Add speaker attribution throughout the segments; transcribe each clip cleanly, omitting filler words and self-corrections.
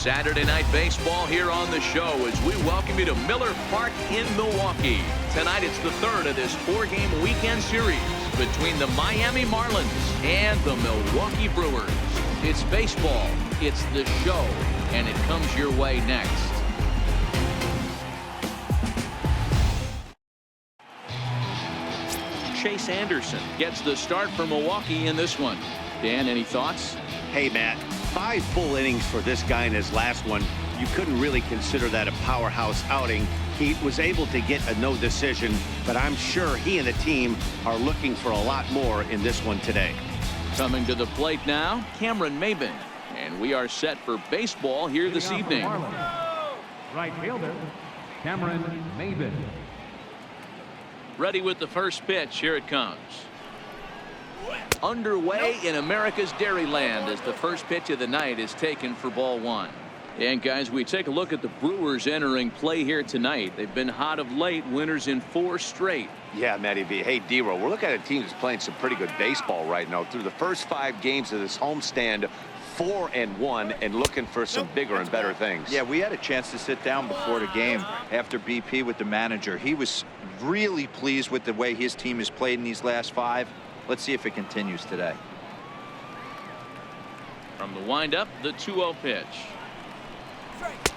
Speaker 1: Saturday Night Baseball here on the show as we welcome you to Miller Park in Milwaukee. Tonight it's the third of this four-game weekend series between the Miami Marlins and the Milwaukee Brewers. It's baseball, it's the show, and it comes your way next. Chase Anderson gets the start for Milwaukee in this one. Dan, any thoughts?
Speaker 2: Hey, Matt, 5 full innings for this guy in his last one. You couldn't really consider that a powerhouse outing. He was able to get a no decision, but I'm sure he and the team are looking for a lot more in this one today.
Speaker 1: Coming to the plate now, Cameron Maybin. And we are set for baseball here this evening.
Speaker 3: Right fielder, Cameron Maybin.
Speaker 1: Ready with the first pitch. Here it comes. Underway in America's Dairyland as the first pitch of the night is taken for ball one. And guys, we take a look at the Brewers entering play here tonight. They've been hot of late, winners in 4 straight.
Speaker 2: Yeah, Matty V. Hey, D-Row, we're looking at a team that's playing some pretty good baseball right now. Through the first 5 games of this homestand, 4-1 and looking for some bigger and better things.
Speaker 4: Yeah, we had a chance to sit down before the game after BP with the manager. He was really pleased with the way his team has played in these last 5. Let's see if it continues today.
Speaker 1: From the windup, the 2-0 pitch.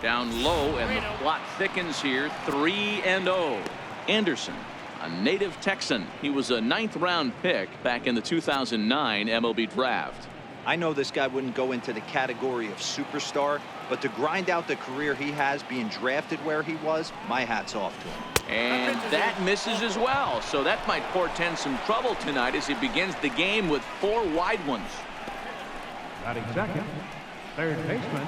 Speaker 1: Down low, and the plot thickens here. 3-0. Anderson, a native Texan. He was a 9th-round pick back in the 2009 MLB draft.
Speaker 4: I know this guy wouldn't go into the category of superstar, but to grind out the career he has being drafted where he was, my hat's off to him.
Speaker 1: And that misses as well, so that might portend some trouble tonight as he begins the game with 4 wide ones.
Speaker 3: Batting second, third baseman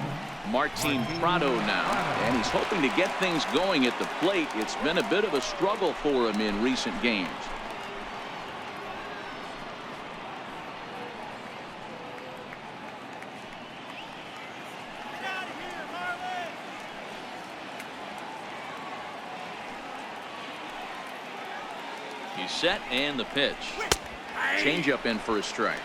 Speaker 1: Martin Prado now, and he's hoping to get things going at the plate. It's been a bit of a struggle for him in recent games. He's set, and the pitch. Changeup in for a strike.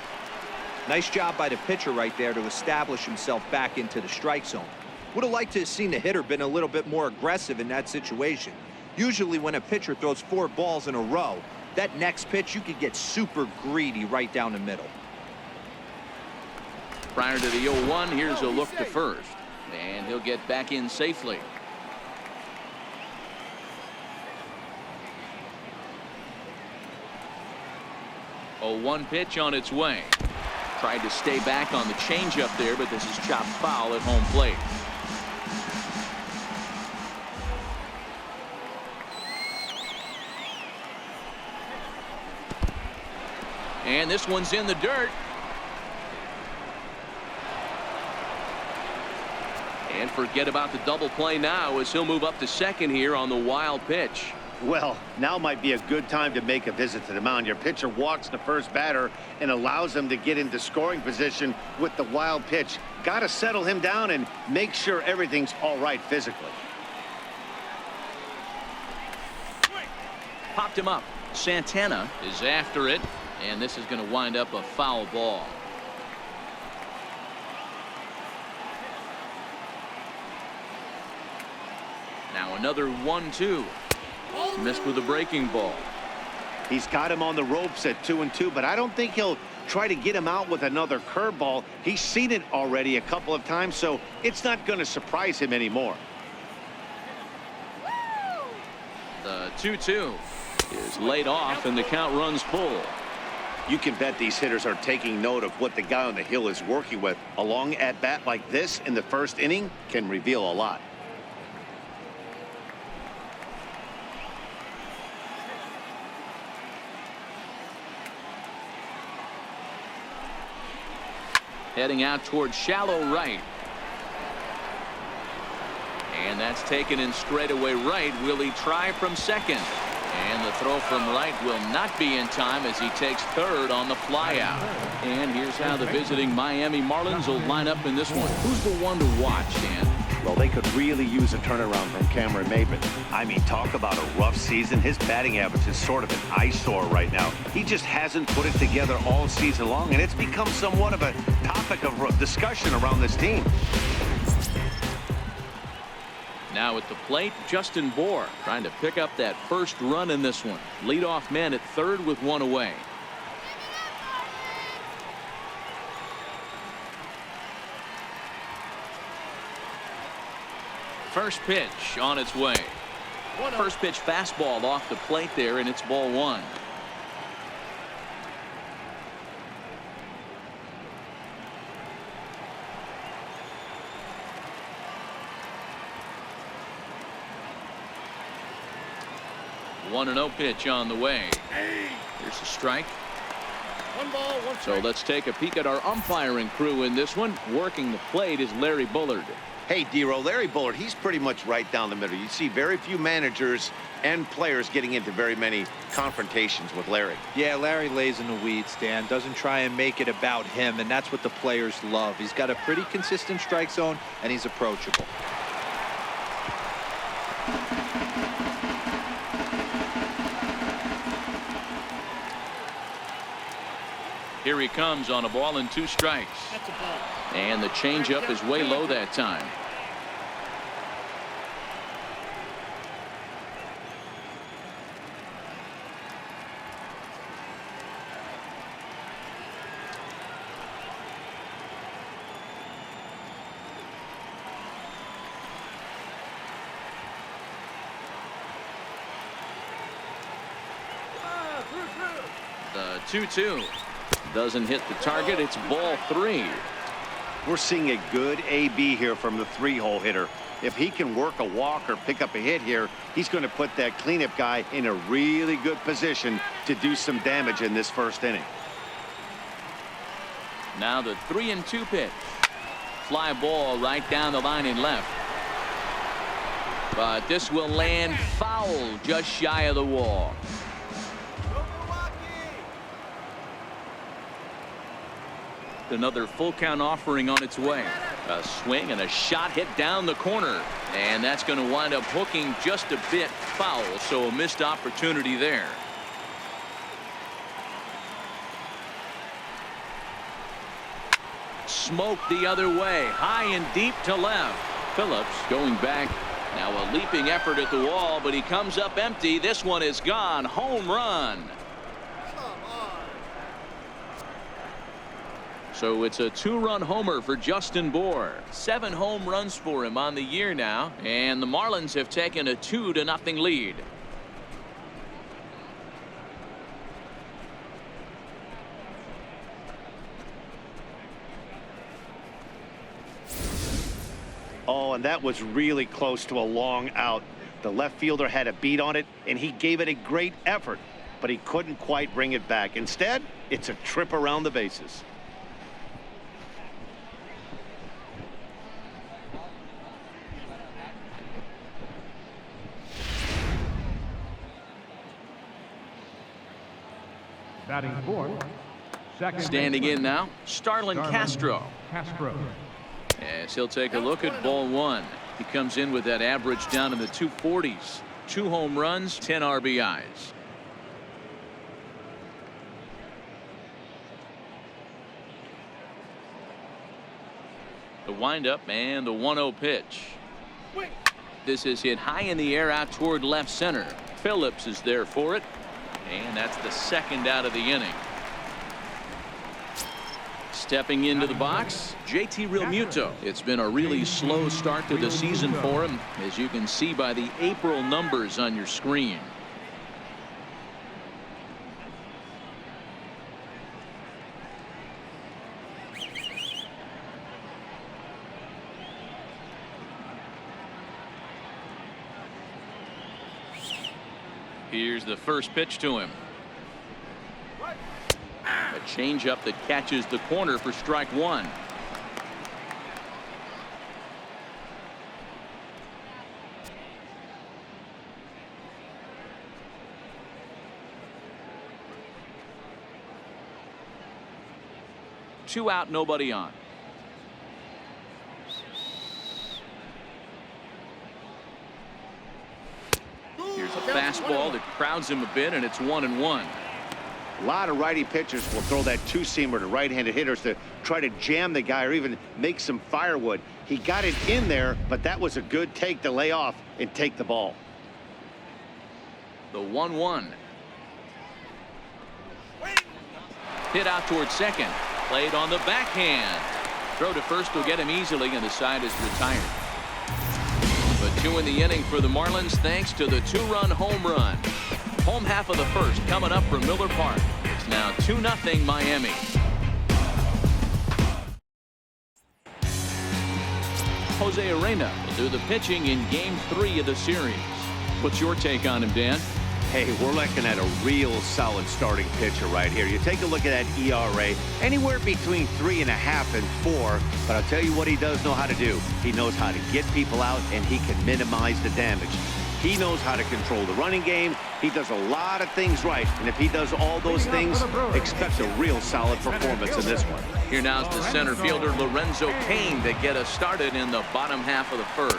Speaker 4: Nice job by the pitcher right there to establish himself back into the strike zone. Would have liked to have seen the hitter been a little bit more aggressive in that situation. Usually when a pitcher throws 4 balls in a row, that next pitch you could get super greedy right down the middle.
Speaker 1: Prior to the 0-1, here's a look to first, and he'll get back in safely. A 1 pitch on its way. Tried to stay back on the changeup there, but this is chopped foul at home plate. And this one's in the dirt. And forget about the double play now as he'll move up to second here on the wild pitch.
Speaker 2: Well, now might be a good time to make a visit to the mound. Your pitcher walks the first batter and allows him to get into scoring position with the wild pitch. Got to settle him down and make sure everything's all right physically.
Speaker 1: Popped him up. Santana is after it, and this is going to wind up a foul ball. Now another 1-2. Missed with a breaking ball.
Speaker 2: He's got him on the ropes at 2-2, but I don't think he'll try to get him out with another curveball. He's seen it already a couple of times, so it's not going to surprise him anymore.
Speaker 1: The 2-2 is laid off, and the count runs full.
Speaker 2: You can bet these hitters are taking note of what the guy on the hill is working with. A long at-bat like this in the first inning can reveal a lot.
Speaker 1: Heading out towards shallow right. And that's taken in straightaway right. Will he try from second? And the throw from right will not be in time as he takes third on the flyout. And here's how the visiting Miami Marlins will line up in this one. Who's the one to watch, Dan?
Speaker 2: Well, they could really use a turnaround from Cameron Maybin. I mean, talk about a rough season. His batting average is sort of an eyesore right now. He just hasn't put it together all season long, and it's become somewhat of a topic of discussion around this team.
Speaker 1: Now at the plate, Justin Bour trying to pick up that first run in this one. Leadoff man at third with one away. First pitch on its way. First pitch fastball off the plate there, and it's ball one. One and 0 pitch on the way. Here's a strike.
Speaker 5: 1 ball, 1 strike.
Speaker 1: So let's take a peek at our umpiring crew in this one. Working the plate is Larry Bullard.
Speaker 2: Hey, D-Row, Larry Bullard, he's pretty much right down the middle. You see very few managers and players getting into very many confrontations with Larry.
Speaker 4: Yeah, Larry lays in the weeds, Dan. Doesn't try and make it about him, and that's what the players love. He's got a pretty consistent strike zone, and he's approachable.
Speaker 1: Here he comes on a ball and 2 strikes.
Speaker 5: That's a ball.
Speaker 1: And the changeup is way low that time. The 2-2 doesn't hit the target. It's ball 3.
Speaker 2: We're seeing a good AB here from the 3-hole hitter. If he can work a walk or pick up a hit here, he's going to put that cleanup guy in a really good position to do some damage in this first inning.
Speaker 1: Now the 3-2 pitch. Fly ball right down the line and left. But this will land foul just shy of the wall. Another full count offering on its way. A swing and a shot hit down the corner, and that's going to wind up hooking just a bit foul, so a missed opportunity there. Smoked the other way, high and deep to left. Phillips going back. Now a leaping effort at the wall, but he comes up empty. This one is gone. Home run. So it's a 2-run homer for Justin Bour. 7 home runs for him on the year now, and the Marlins have taken a 2-0 lead.
Speaker 2: Oh, and that was really close to a long out. The left fielder had a beat on it, and he gave it a great effort, but he couldn't quite bring it back. Instead, it's a trip around the bases.
Speaker 3: Batting fourth, second
Speaker 1: Standing
Speaker 3: baseman,
Speaker 1: in now, Starlin Castro.
Speaker 3: Castro.
Speaker 1: As he'll take a look at ball 1. He comes in with that average down in the 240s. 2 home runs, 10 RBIs. The windup and the 1-0 pitch. This is hit high in the air out toward left center. Phillips is there for it. And that's the second out of the inning. Stepping into the box, JT Realmuto. It's been a really slow start to the season for him, as you can see by the April numbers on your screen. Here's the first pitch to him. A changeup that catches the corner for strike 1. Two out, nobody on. Here's a fastball that crowds him a bit, and it's 1-1.
Speaker 2: A lot of righty pitchers will throw that two-seamer to right-handed hitters to try to jam the guy or even make some firewood. He got it in there, but that was a good take to lay off and take the ball.
Speaker 1: The 1-1. Hit out towards second. Played on the backhand. Throw to first will get him easily, and the side is retired. But 2 in the inning for the Marlins thanks to the 2-run home run. Home half of the first coming up from Miller Park. It's now 2-0 Miami. Jose Arena will do the pitching in Game 3 of the series. What's your take on him, Dan?
Speaker 2: Hey, we're looking at a real solid starting pitcher right here. You take a look at that ERA, anywhere between 3.5 and 4. But I'll tell you what he does know how to do. He knows how to get people out, and he can minimize the damage. He knows how to control the running game. He does a lot of things right. And if he does all those things, expect a real solid performance in this one.
Speaker 1: Here now's the center fielder, Lorenzo Cain, to get us started in the bottom half of the first.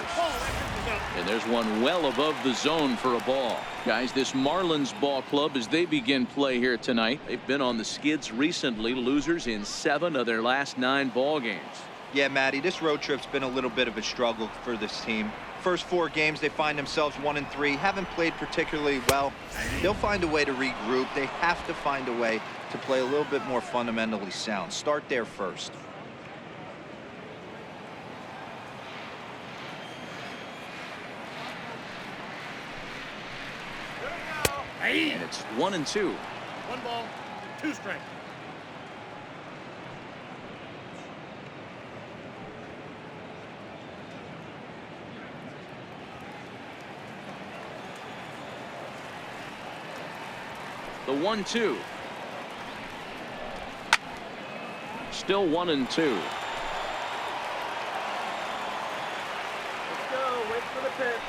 Speaker 1: And there's one well above the zone for a ball. Guys, this Marlins ball club, as they begin play here tonight, they've been on the skids recently, losers in 7 of their last 9 ball games.
Speaker 4: Yeah, Matty, this road trip's been a little bit of a struggle for this team. First 4 games, they find themselves 1-3, haven't played particularly well. They'll find a way to regroup. They have to find a way to play a little bit more fundamentally sound. Start there first.
Speaker 1: And it's 1-2.
Speaker 5: 1 ball, 2 strikes.
Speaker 1: The 1-2. Still 1-2.
Speaker 5: Let's go. Wait for the pitch.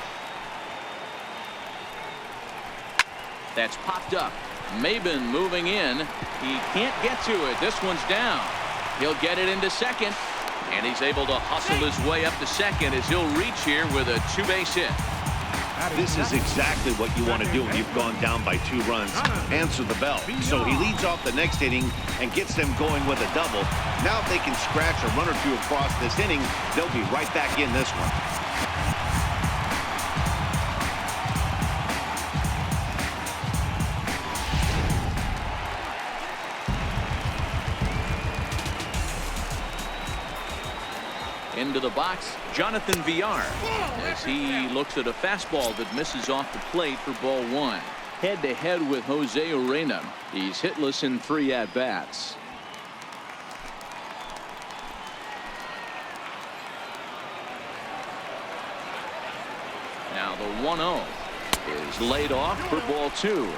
Speaker 1: That's popped up. Maben moving in. He can't get to it. This one's down. He'll get it into second. And he's able to hustle his way up to second as he'll reach here with a 2-base hit.
Speaker 2: This is exactly what you want to do when you've gone down by 2 runs. Answer the bell. So he leads off the next inning and gets them going with a double. Now if they can scratch a run or 2 across this inning, they'll be right back in this one.
Speaker 1: Into the box, Jonathan Villar, as he looks at a fastball that misses off the plate for ball 1. Head-to-head with Jose Arena. He's hitless in 3 at-bats. Now the 1-0 is laid off for ball 2.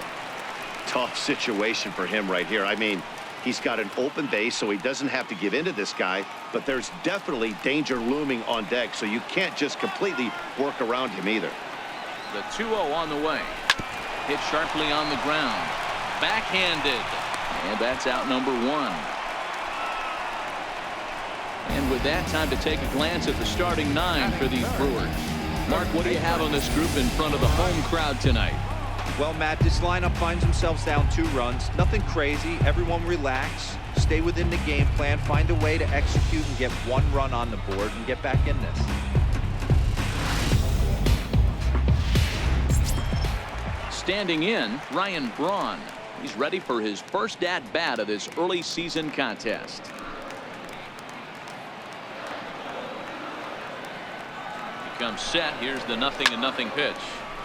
Speaker 2: Tough situation for him right here. I mean, he's got an open base, so he doesn't have to give in to this guy, but there's definitely danger looming on deck, so you can't just completely work around him either.
Speaker 1: The 2-0 on the way. Hit sharply on the ground. Backhanded. And that's out number 1. And with that, time to take a glance at the starting 9 for these Brewers. Mark, what do you have on this group in front of the home crowd tonight?
Speaker 4: Well, Matt, this lineup finds themselves down 2 runs. Nothing crazy. Everyone relax. Stay within the game plan. Find a way to execute and get 1 run on the board and get back in this.
Speaker 1: Standing in, Ryan Braun. He's ready for his first at-bat of this early season contest. He comes set. Here's the 0-0 pitch.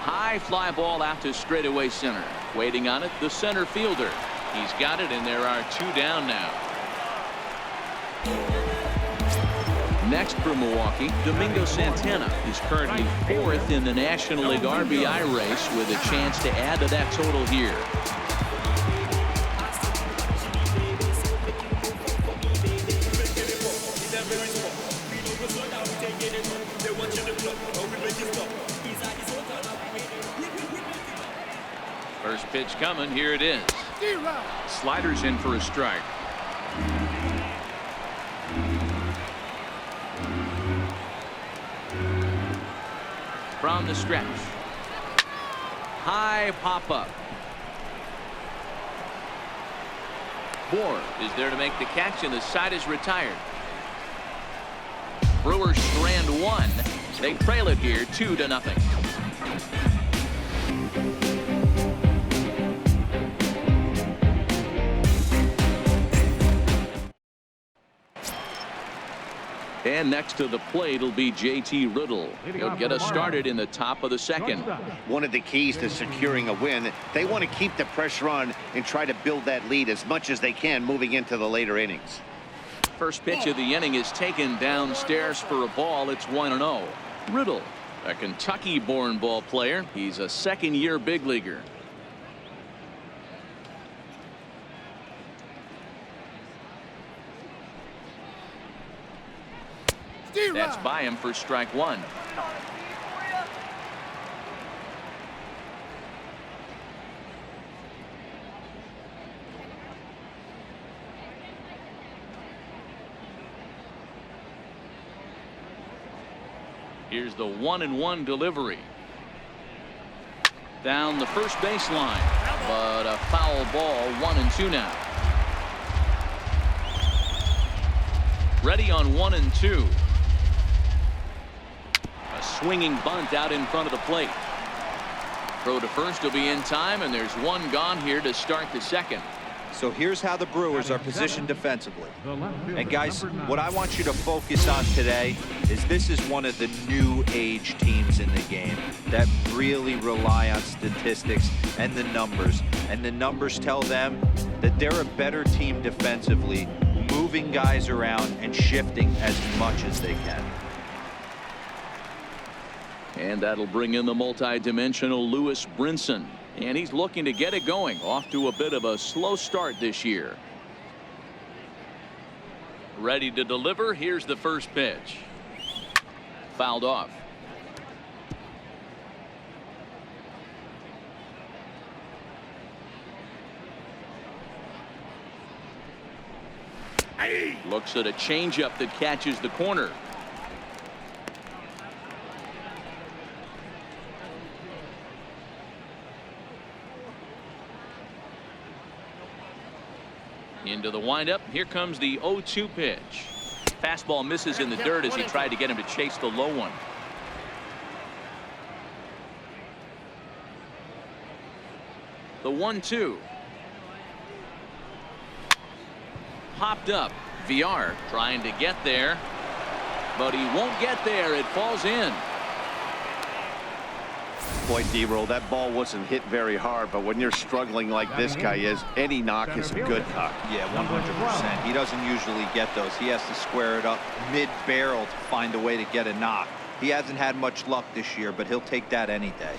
Speaker 1: High fly ball out to straightaway center. Waiting on it, the center fielder. He's got it, and there are 2 down now. Next for Milwaukee, Domingo Santana is currently 4th in the National League RBI race with a chance to add to that total here. First pitch coming. Here it is. Sliders in for a strike. From the stretch. High pop up. Bohr is there to make the catch, and the side is retired. Brewers strand one. They trail it here 2-0. And next to the plate will be J.T. Riddle. He'll get us started in the top of the second.
Speaker 2: One of the keys to securing a win, they want to keep the pressure on and try to build that lead as much as they can moving into the later innings.
Speaker 1: First pitch of the inning is taken downstairs for a ball. It's 1-0. Riddle, a Kentucky-born ball player. He's a second-year big leaguer. That's by him for strike one. Here's the 1-1 delivery. Down the first baseline, but a foul ball. 1-2 now. Ready on 1-2. A swinging bunt out in front of the plate. Throw to first will be in time, and there's one gone here to start the second.
Speaker 4: So here's how the Brewers are positioned defensively. And guys, what I want you to focus on today is this is one of the new age teams in the game that really rely on statistics and the numbers. And the numbers tell them that they're a better team defensively, moving guys around and shifting as much as they can.
Speaker 1: And that'll bring in the multi-dimensional Lewis Brinson. And he's looking to get it going. Off to a bit of a slow start this year. Ready to deliver. Here's the first pitch. Fouled off. Looks at a changeup that catches the corner. Into the windup. Here comes the 0-2 pitch. Fastball misses in the dirt as he tried to get him to chase the low one. The 1-2. Popped up. VR trying to get there, but he won't get there. It falls in.
Speaker 2: Boy, D-roll, that ball wasn't hit very hard, but when you're struggling like this guy is, any knock is a good knock.
Speaker 4: Yeah, 100%. He doesn't usually get those. He has to square it up mid-barrel to find a way to get a knock. He hasn't had much luck this year, but he'll take that any day.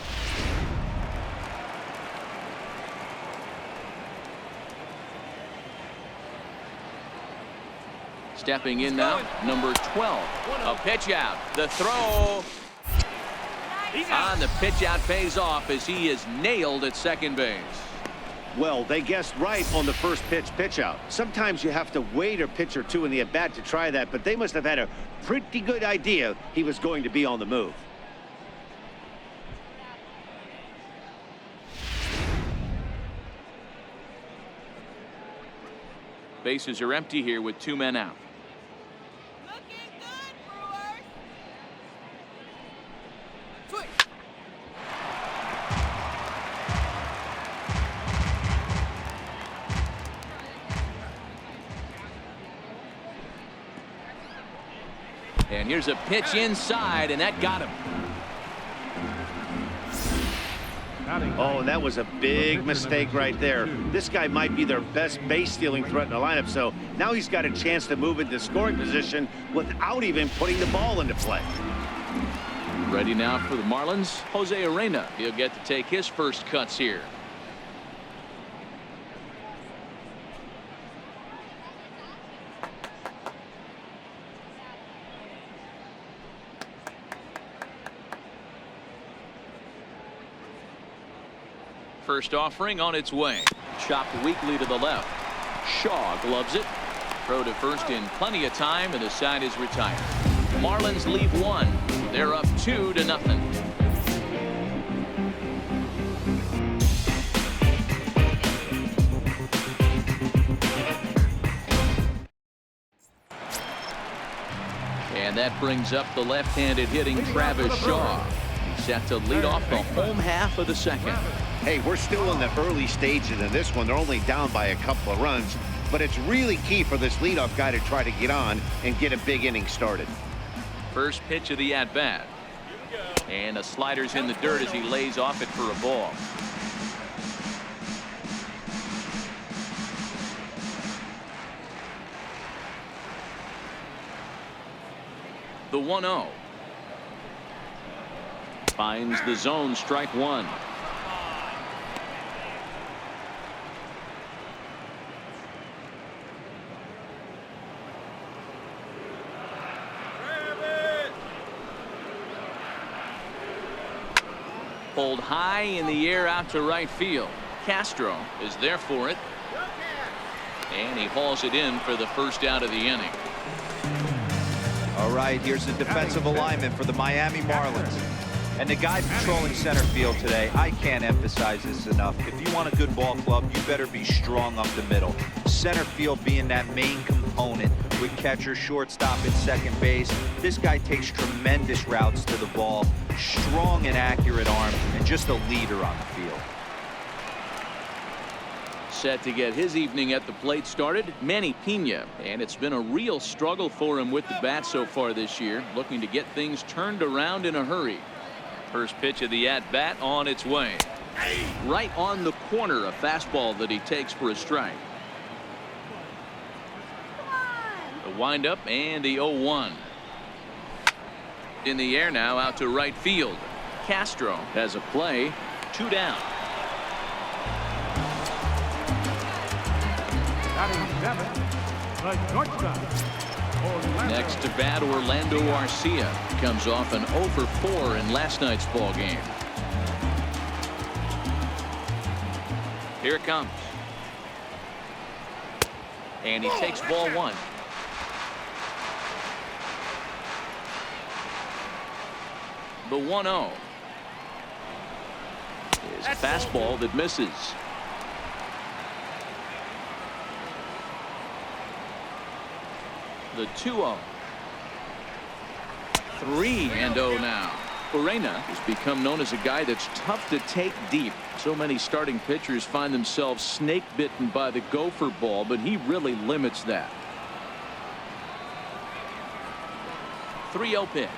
Speaker 1: Stepping in now, number 12. A pitch out. The throw. On the pitch out pays off as he is nailed at second base.
Speaker 2: Well, they guessed right on the first pitch out. Sometimes you have to wait a pitch or two in the at-bat to try that, but they must have had a pretty good idea he was going to be on the move.
Speaker 1: Bases are empty here with 2 men out. And here's a pitch inside, and that got him.
Speaker 2: Oh, that was a big mistake right there. This guy might be their best base stealing threat in the lineup, so now he's got a chance to move into scoring position without even putting the ball into play.
Speaker 1: Ready now for the Marlins, Jose Arena. He'll get to take his first cuts here. First offering on its way. Chopped weakly to the left. Shaw gloves it. Throw to first in plenty of time, and the side is retired. Marlins leave one. They're up 2-0. And that brings up the left-handed hitting Travis Shaw. He's set to lead off the home half of the second.
Speaker 2: Hey, we're still in the early stages of this one. They're only down by a couple of runs, but it's really key for this leadoff guy to try to get on and get a big inning started.
Speaker 1: First pitch of the at-bat. And a slider's in the dirt as he lays off it for a ball. The 1-0. Finds the zone, strike one. Pulled high in the air out to right field. Castro is there for it. And he hauls it in for the first out of the inning.
Speaker 4: All right, here's the defensive alignment for the Miami Marlins. And the guy patrolling center field today, I can't emphasize this enough. If you want a good ball club, you better be strong up the middle. Center field being that main component with catcher, shortstop, and second base. This guy takes tremendous routes to the ball, strong and accurate arm, and just a leader on the field.
Speaker 1: Set to get his evening at the plate started, Manny Pena, and it's been a real struggle for him with the bat so far this year, looking to get things turned around in a hurry. First pitch of the at-bat on its way. Right on the corner, a fastball that he takes for a strike. The windup and the 0-1. In the air now, out to right field. Castro has a play, 2 down.
Speaker 3: The shortstop.
Speaker 1: Next to bat, Orlando Arcia comes off an 0 for 4 in last night's ball game. Here it comes. And he takes ball 1. The 1-0 is a fastball that misses. The 2-0. 3-0 now. Urena has become known as a guy that's tough to take deep. So many starting pitchers find themselves snake bitten by the gopher ball, but he really limits that. 3-0 pitch.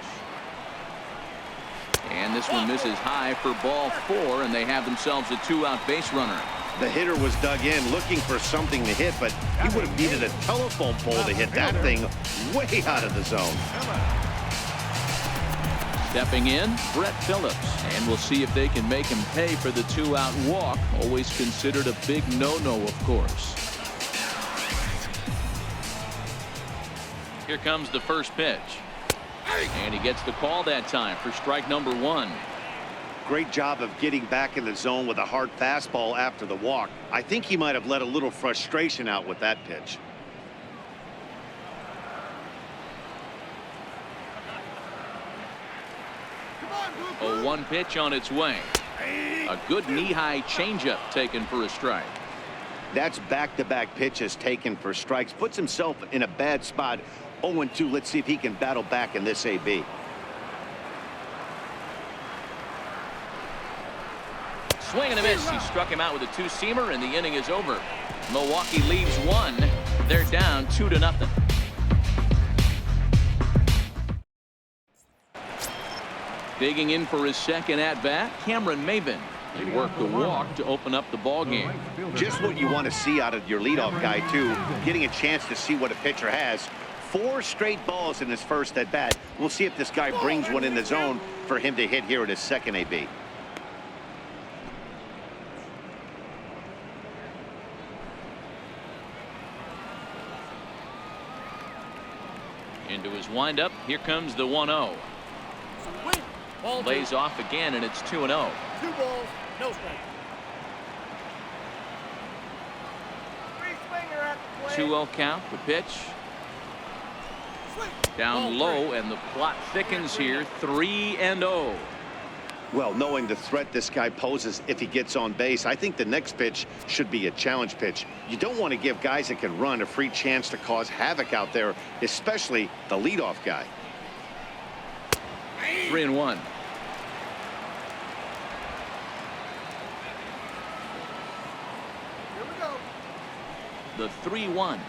Speaker 1: And this one misses high for ball 4, and they have themselves a 2-out base runner.
Speaker 2: The hitter was dug in looking for something to hit, but he would have needed a telephone pole to hit that thing way out of the zone.
Speaker 1: Stepping in, Brett Phillips, and we'll see if they can make him pay for the 2-out walk. Always considered a big no-no, of course. Here comes the first pitch. And he gets the call that time for strike number 1.
Speaker 2: Great job of getting back in the zone with a hard fastball after the walk. I think he might have let a little frustration out with that pitch.
Speaker 1: A 1 pitch on its way. A good knee-high changeup taken for a strike.
Speaker 2: That's back-to-back pitches taken for strikes. Puts himself in a bad spot. 0-2. Let's see if he can battle back in this AB.
Speaker 1: Swing and a miss. He struck him out with a 2-seamer, and the inning is over. Milwaukee leaves 1. They're down 2-0. Digging in for his second at-bat, Cameron Maybin. He worked the walk to open up the ball game.
Speaker 2: Just what you want to see out of your leadoff guy, too. Getting a chance to see what a pitcher has. 4 straight balls in his first at-bat. We'll see if this guy brings one in the zone for him to hit here at his second AB.
Speaker 1: Into his windup. Here comes the 1-0. Lays off again, and it's 2-0.
Speaker 5: 2 balls, no strike.
Speaker 1: 2-0 count. The pitch. Down low, and the plot thickens here. 3-0.
Speaker 2: Well, knowing the threat this guy poses if he gets on base, I think the next pitch should be a challenge pitch. You don't want to give guys that can run a free chance to cause havoc out there, especially the leadoff guy.
Speaker 1: 3-1.
Speaker 5: Here we go.
Speaker 1: The 3-1.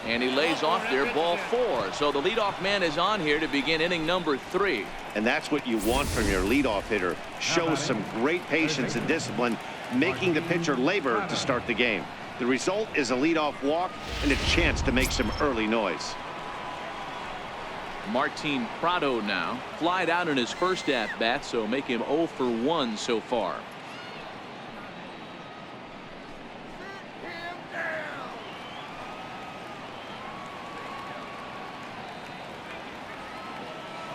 Speaker 1: And he lays off there, ball 4. So the leadoff man is on here to begin inning number 3.
Speaker 2: And that's what you want from your leadoff hitter. Shows some great patience and discipline, making the pitcher labor to start the game. The result is a leadoff walk and a chance to make some early noise.
Speaker 1: Martin Prado now flied out in his first at-bat, so make him 0 for 1 so far.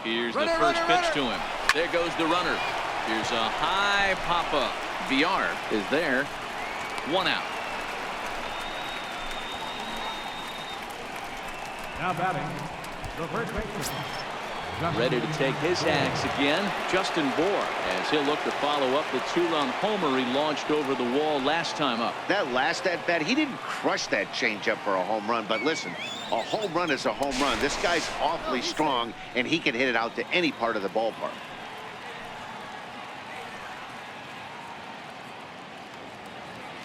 Speaker 1: Here's the first pitch to him. There goes the runner. Here's a high pop-up. VR is there. 1 out.
Speaker 3: Now batting, the first baseman.
Speaker 1: Ready to take his axe again, Justin Bohr, as he'll look to follow up the 2-run homer he launched over the wall last time up.
Speaker 2: That last at-bat, he didn't crush that changeup for a home run, but listen, a home run is a home run. This guy's awfully strong, and he can hit it out to any part of the ballpark.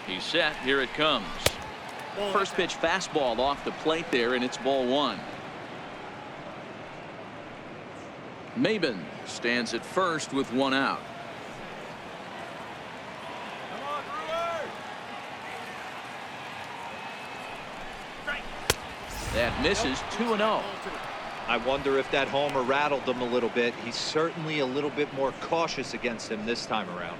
Speaker 1: He's set. Here it comes. First pitch fastball off the plate there, and it's ball 1. Maben stands at first with 1 out. That misses. 2-0.
Speaker 4: I wonder if that homer rattled him a little bit. He's certainly a little bit more cautious against him this time around.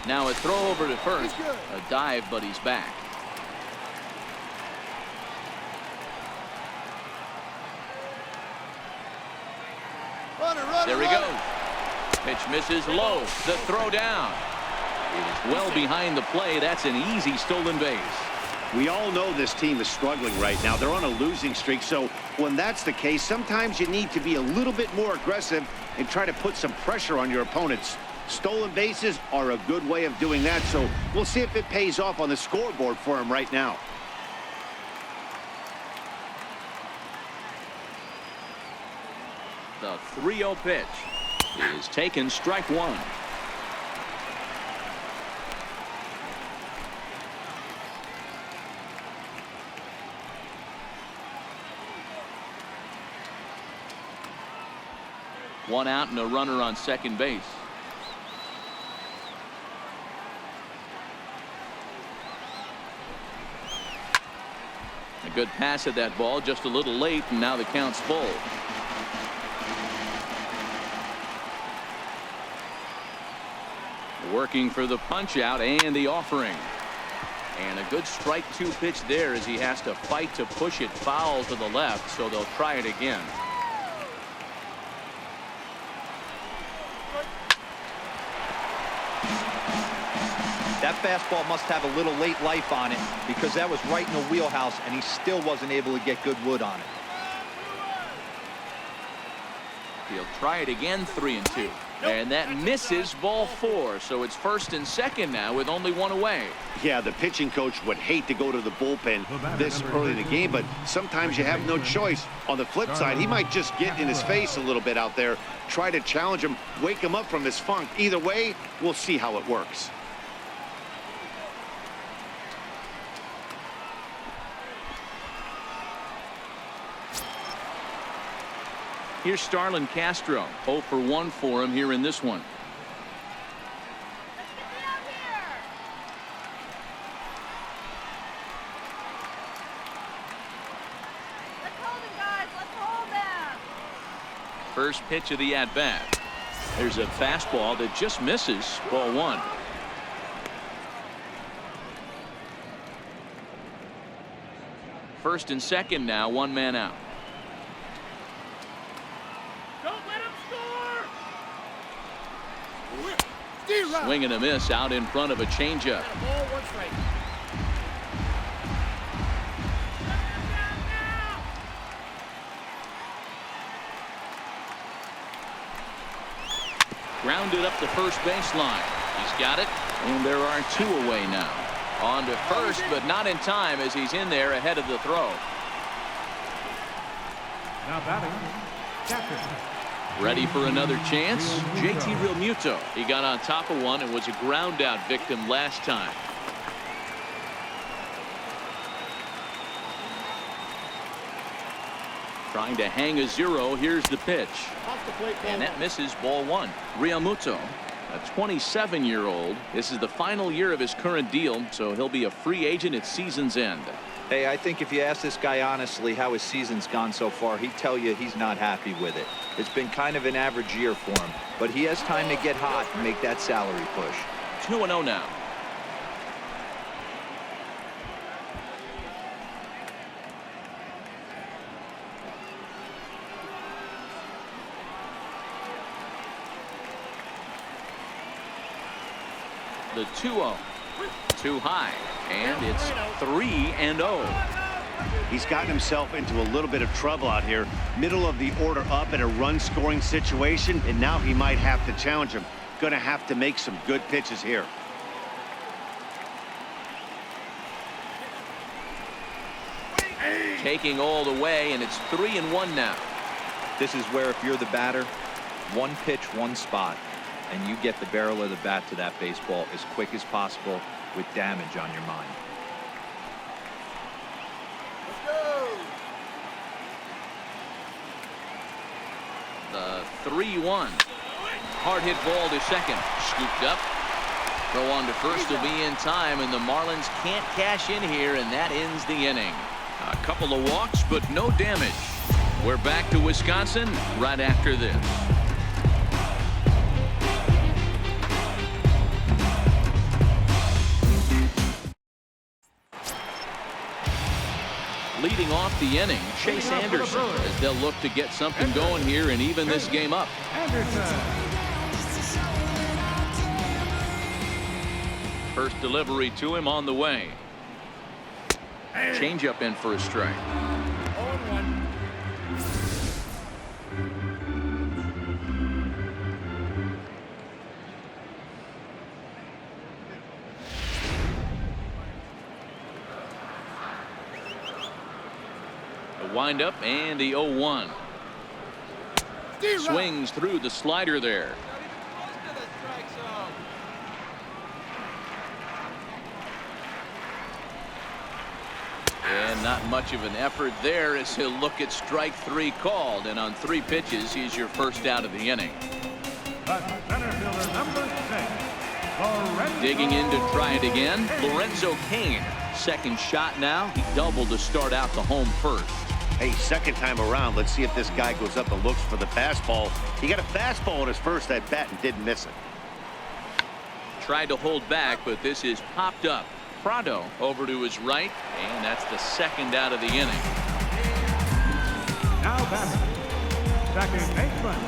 Speaker 1: Now a throw over to first. A dive, but he's back. There he goes. Pitch misses low. The throw down. It is well behind the play. That's an easy stolen base.
Speaker 2: We all know this team is struggling right now. They're on a losing streak, so when that's the case, sometimes you need to be a little bit more aggressive and try to put some pressure on your opponents. Stolen bases are a good way of doing that, so we'll see if it pays off on the scoreboard for him right now.
Speaker 1: The 3-0 pitch is taken, strike 1. One out and a runner on second base. A good pass at that ball, just a little late, and now the count's full. Working for the punch out and the offering. And a good strike 2 pitch there as he has to fight to push it foul to the left, so they'll try it again.
Speaker 4: That fastball must have a little late life on it because that was right in the wheelhouse and he still wasn't able to get good wood on it.
Speaker 1: He'll try it again, 3-2. And that misses, ball 4. So it's first and second now with only 1 away.
Speaker 2: Yeah, the pitching coach would hate to go to the bullpen this early in the game, but sometimes you have no choice. On the flip side, he might just get in his face a little bit out there, try to challenge him, wake him up from his funk. Either way, we'll see how it works.
Speaker 1: Here's Starlin Castro. 0 for 1 for him here in this one.
Speaker 6: Let's hold it, guys. Let's hold them.
Speaker 1: First pitch of the at-bat. There's a fastball that just misses, ball 1. First and second now, 1 man out. Swing and a miss out in front of a changeup. Grounded up the first baseline. He's got it, and there are 2 away now. On to first, but not in time as he's in there ahead of the throw.
Speaker 3: Now batting, catcher.
Speaker 1: Ready for another chance? JT Realmuto. He got on top of one and was a ground out victim last time. Trying to hang a zero. Here's the pitch. And that misses, ball one. Realmuto, a 27-year-old. This is the final year of his current deal, so he'll be a free agent at season's end.
Speaker 4: Hey, I think if you ask this guy honestly how his season's gone so far, he'd tell you he's not happy with it. It's been kind of an average year for him, but he has time to get hot and make that salary push.
Speaker 1: 2-0 now. The 2-0. Too high, and it's 3-0.
Speaker 2: He's gotten himself into a little bit of trouble out here. Middle of the order up in a run-scoring situation, and now he might have to challenge him. Going to have to make some good pitches here.
Speaker 1: Taking all the way, and it's 3-1 now.
Speaker 4: This is where if you're the batter, one pitch, one spot, and you get the barrel of the bat to that baseball as quick as possible with damage on your mind.
Speaker 1: The 3-1. Hard hit ball to second. Scooped up. Throw on to first will be in time, and the Marlins can't cash in here, and that ends the inning. A couple of walks, but no damage. We're back to Wisconsin right after this. Leading off the inning, Chase Anderson, as they'll look to get something going here and even this game up. First delivery to him on the way. Changeup in for a strike. Wind up and the 0-1. Swings through the slider there. And not much of an effort there as he'll look at strike three called, and on 3 pitches he's your first out of the inning.
Speaker 3: Center fielder number 6.
Speaker 1: Digging in to try it again. Lorenzo Cain, second shot now. He doubled to start out the home first.
Speaker 2: Hey, second time around, let's see if this guy goes up and looks for the fastball. He got a fastball on his first at bat and didn't miss it.
Speaker 1: Tried to hold back, but this is popped up. Prado over to his right, and that's the second out of the inning.
Speaker 3: Now batting, second baseman,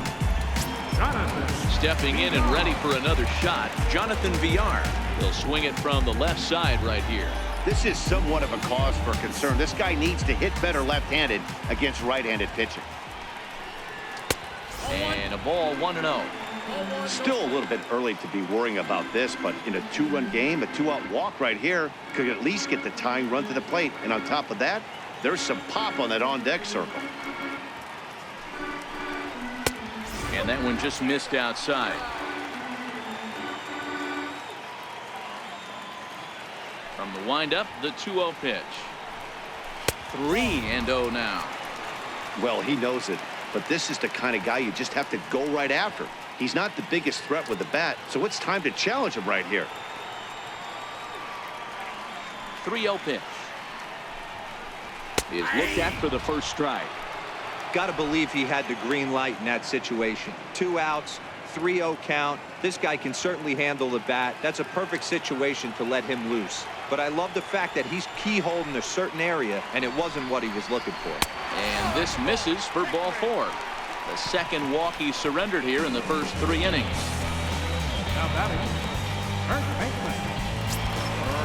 Speaker 3: Jonathan.
Speaker 1: Stepping in and ready for another shot, Jonathan Villar. He'll swing it from the left side right here.
Speaker 2: This is somewhat of a cause for concern. This guy needs to hit better left-handed against right-handed pitching.
Speaker 1: And a ball, 1-0.
Speaker 2: Still a little bit early to be worrying about this, but in a 2-run game, a 2-out walk right here could at least get the tying run to the plate. And on top of that, there's some pop on that on-deck circle.
Speaker 1: And that one just missed outside. From the windup, the 2-0 pitch. 3-0 now.
Speaker 2: Well, he knows it, but this is the kind of guy you just have to go right after. He's not the biggest threat with the bat, so it's time to challenge him right here.
Speaker 1: 3-0 pitch. Is looked at for the first strike.
Speaker 4: Got to believe he had the green light in that situation. 2 outs, 3-0 count. This guy can certainly handle the bat. That's a perfect situation to let him loose. But I love the fact that he's keyholed in a certain area, and it wasn't what he was looking for.
Speaker 1: And this misses for ball 4. The second walk he surrendered here in the first 3 innings.
Speaker 3: Now batting, first baseman,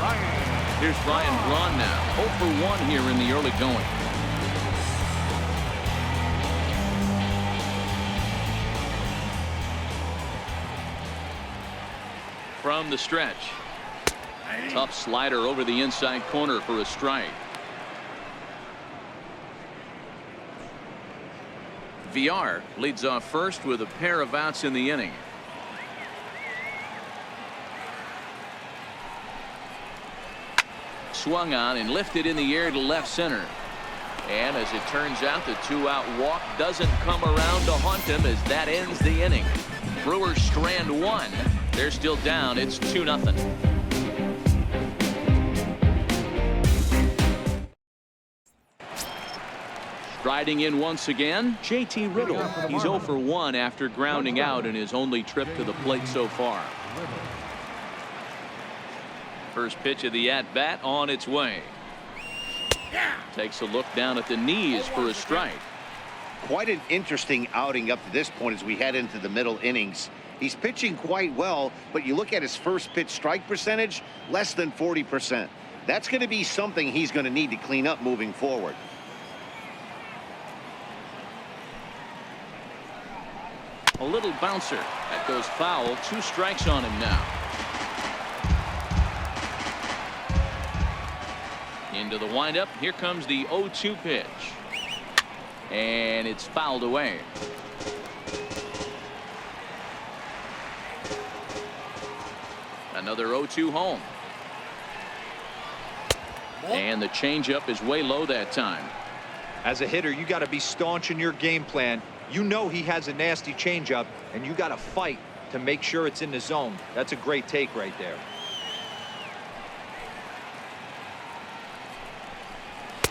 Speaker 3: Ryan.
Speaker 1: Here's Ryan Braun now. 0 for 1 here in the early going. From the stretch. Tough slider over the inside corner for a strike. VR leads off first with a pair of outs in the inning. Swung on and lifted in the air to left center. And as it turns out, the 2-out walk doesn't come around to haunt him as that ends the inning. Brewers strand one. They're still down. It's 2-0. Striding in once again, JT Riddle. He's 0 for 1 after grounding out in his only trip to the plate so far. First pitch of the at-bat on its way. Takes a look down at the knees for a strike.
Speaker 2: Quite an interesting outing up to this point as we head into the middle innings. He's pitching quite well, but you look at his first pitch strike percentage, less than 40%. That's going to be something he's going to need to clean up moving forward.
Speaker 1: A little bouncer that goes foul. 2 strikes on him now. Into the windup. Here comes the 0-2 pitch. And it's fouled away. Another 0-2 home. And the changeup is way low that time.
Speaker 4: As a hitter, you got to be staunch in your game plan. You know he has a nasty changeup, and you got to fight to make sure it's in the zone. That's a great take right there.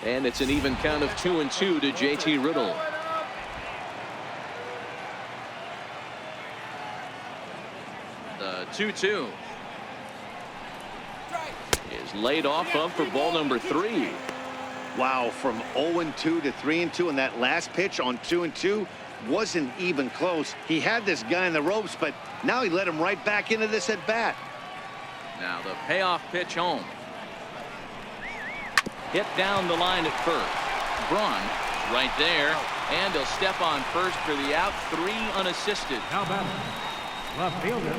Speaker 1: And it's an even count of 2-2 to JT Riddle. The 2-2 is laid off of for ball number 3.
Speaker 2: Wow, from 0-2 to 3-2, and that last pitch on 2-2 wasn't even close. He had this guy in the ropes, but now he let him right back into this at bat.
Speaker 1: Now the payoff pitch home. Hit down the line at first. Braun right there, and he'll step on first for the out. 3 unassisted.
Speaker 3: Now batting, left fielder,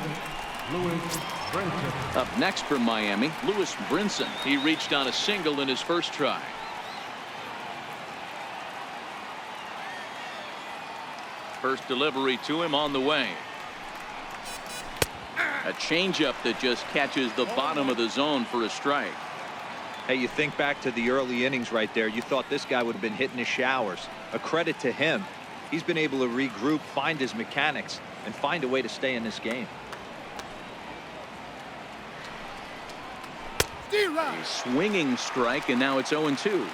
Speaker 3: Lewis Brinson.
Speaker 1: Up next for Miami, Lewis Brinson. He reached on a single in his first try. First delivery to him on the way. A changeup that just catches the bottom of the zone for a strike.
Speaker 4: Hey, you think back to the early innings right there. You thought this guy would have been hitting his showers. A credit to him. He's been able to regroup, find his mechanics, and find a way to stay in this game.
Speaker 1: A swinging strike, and now it's 0-2.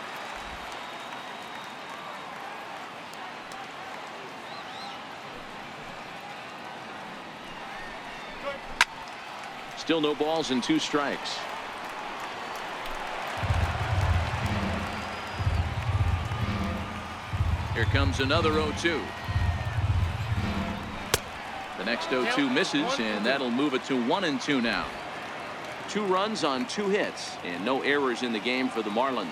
Speaker 1: Still no balls and 2 strikes. Here comes another 0-2. The next 0-2 misses, and that'll move it to 1-2 now. 2 runs on 2 hits, and no errors in the game for the Marlins.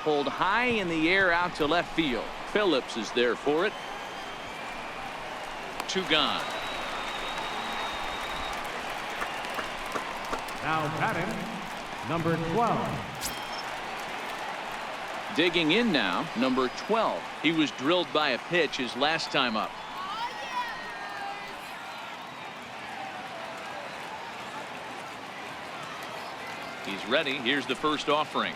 Speaker 1: Pulled high in the air out to left field. Phillips is there for it. 2 gone.
Speaker 3: Now batting, number 12.
Speaker 1: Digging in now, number 12. He was drilled by a pitch his last time up. He's ready. Here's the first offering.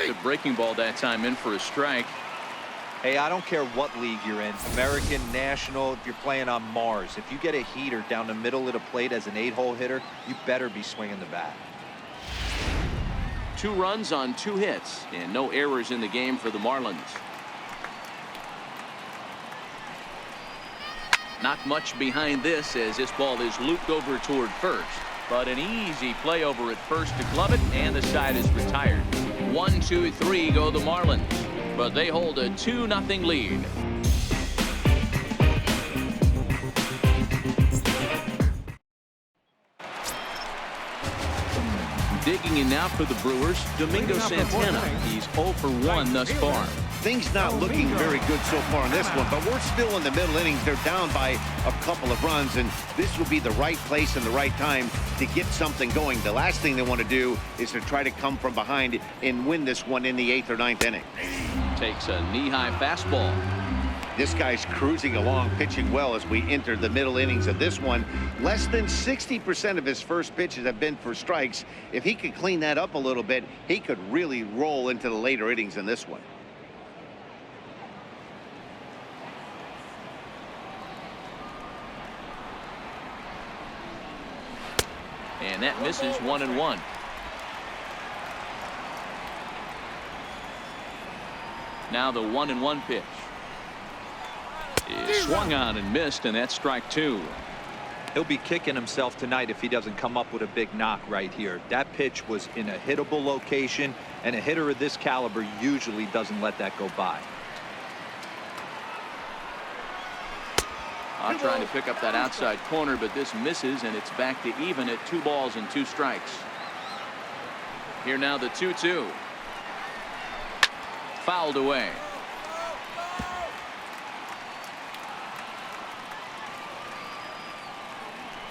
Speaker 1: Good breaking ball that time, in for a strike.
Speaker 4: Hey, I don't care what league you're in, American, National, if you're playing on Mars. If you get a heater down the middle of the plate as an 8-hole hitter, you better be swinging the bat.
Speaker 1: 2 runs on 2 hits, and no errors in the game for the Marlins. Not much behind this as this ball is looped over toward first. But an easy play over at first to glove it, and the side is retired. 1, 2, 3 go the Marlins, but they hold a 2-0 lead. Digging in now for the Brewers, Domingo Santana. He's 0 for 1 thus far.
Speaker 2: things not looking very good so far in this one, but we're still in the middle innings. They're down by a couple of runs, and this would be the right place and the right time to get something going. The last thing they want to do is to try to come from behind and win this one in the 8th or 9th inning.
Speaker 1: Takes a knee-high fastball.
Speaker 2: This guy's cruising along, pitching well as we enter the middle innings of this one. Less than 60% of his first pitches have been for strikes. If he could clean that up a little bit, he could really roll into the later innings in this one.
Speaker 1: And that misses 1-1. Now the 1-1 pitch is swung on and missed, and that's strike 2.
Speaker 4: He'll be kicking himself tonight if he doesn't come up with a big knock right here. That pitch was in a hittable location, and a hitter of this caliber usually doesn't let that go by.
Speaker 1: Trying to pick up that outside corner, but this misses, and it's back to even at 2 balls and 2 strikes. Here now the 2-2. Fouled away.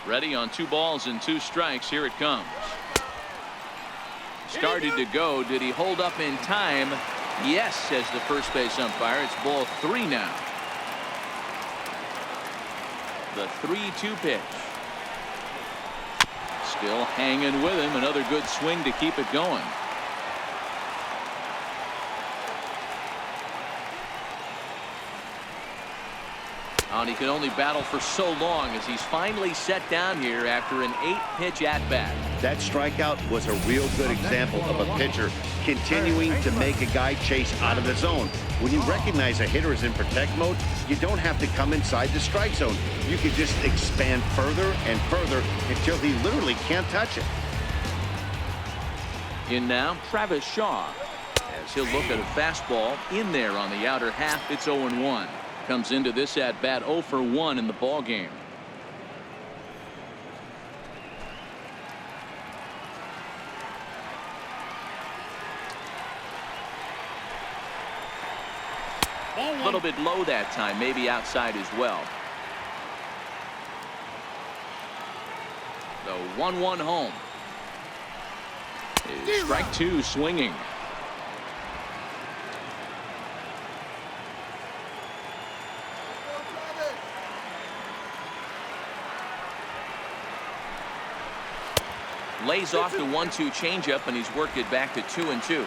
Speaker 1: Ready on 2 balls and 2 strikes. Here it comes. Started to go. Did he hold up in time? Yes, says the first base umpire. It's ball 3 now. The 3-2 pitch. Still hanging with him. Another good swing to keep it going. And he could only battle for so long as he's finally set down here after an 8-pitch at-bat.
Speaker 2: That strikeout was a real good example of a pitcher continuing to make a guy chase out of the zone. When you recognize a hitter is in protect mode, you don't have to come inside the strike zone. You can just expand further and further until he literally can't touch it.
Speaker 1: In now, Travis Shaw, as he'll look at a fastball in there on the outer half. It's 0-1. Comes into this at bat 0 for 1 in the ball game. A little bit low that time, maybe outside as well. The 1-1 home. Is strike 2 swinging. Lays off the 1-2 changeup, and he's worked it back to 2-2.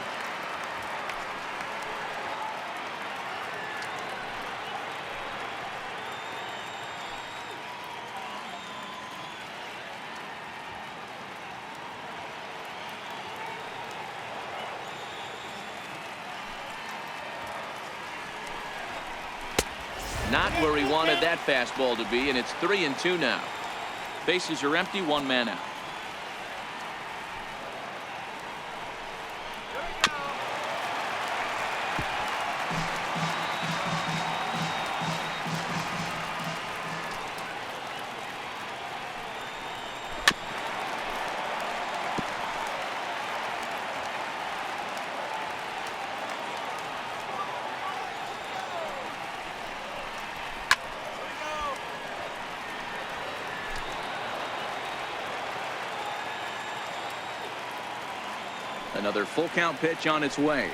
Speaker 1: Not where he wanted that fastball to be, and it's 3-2 now. Bases are empty, 1 man out. Another full count pitch on its way.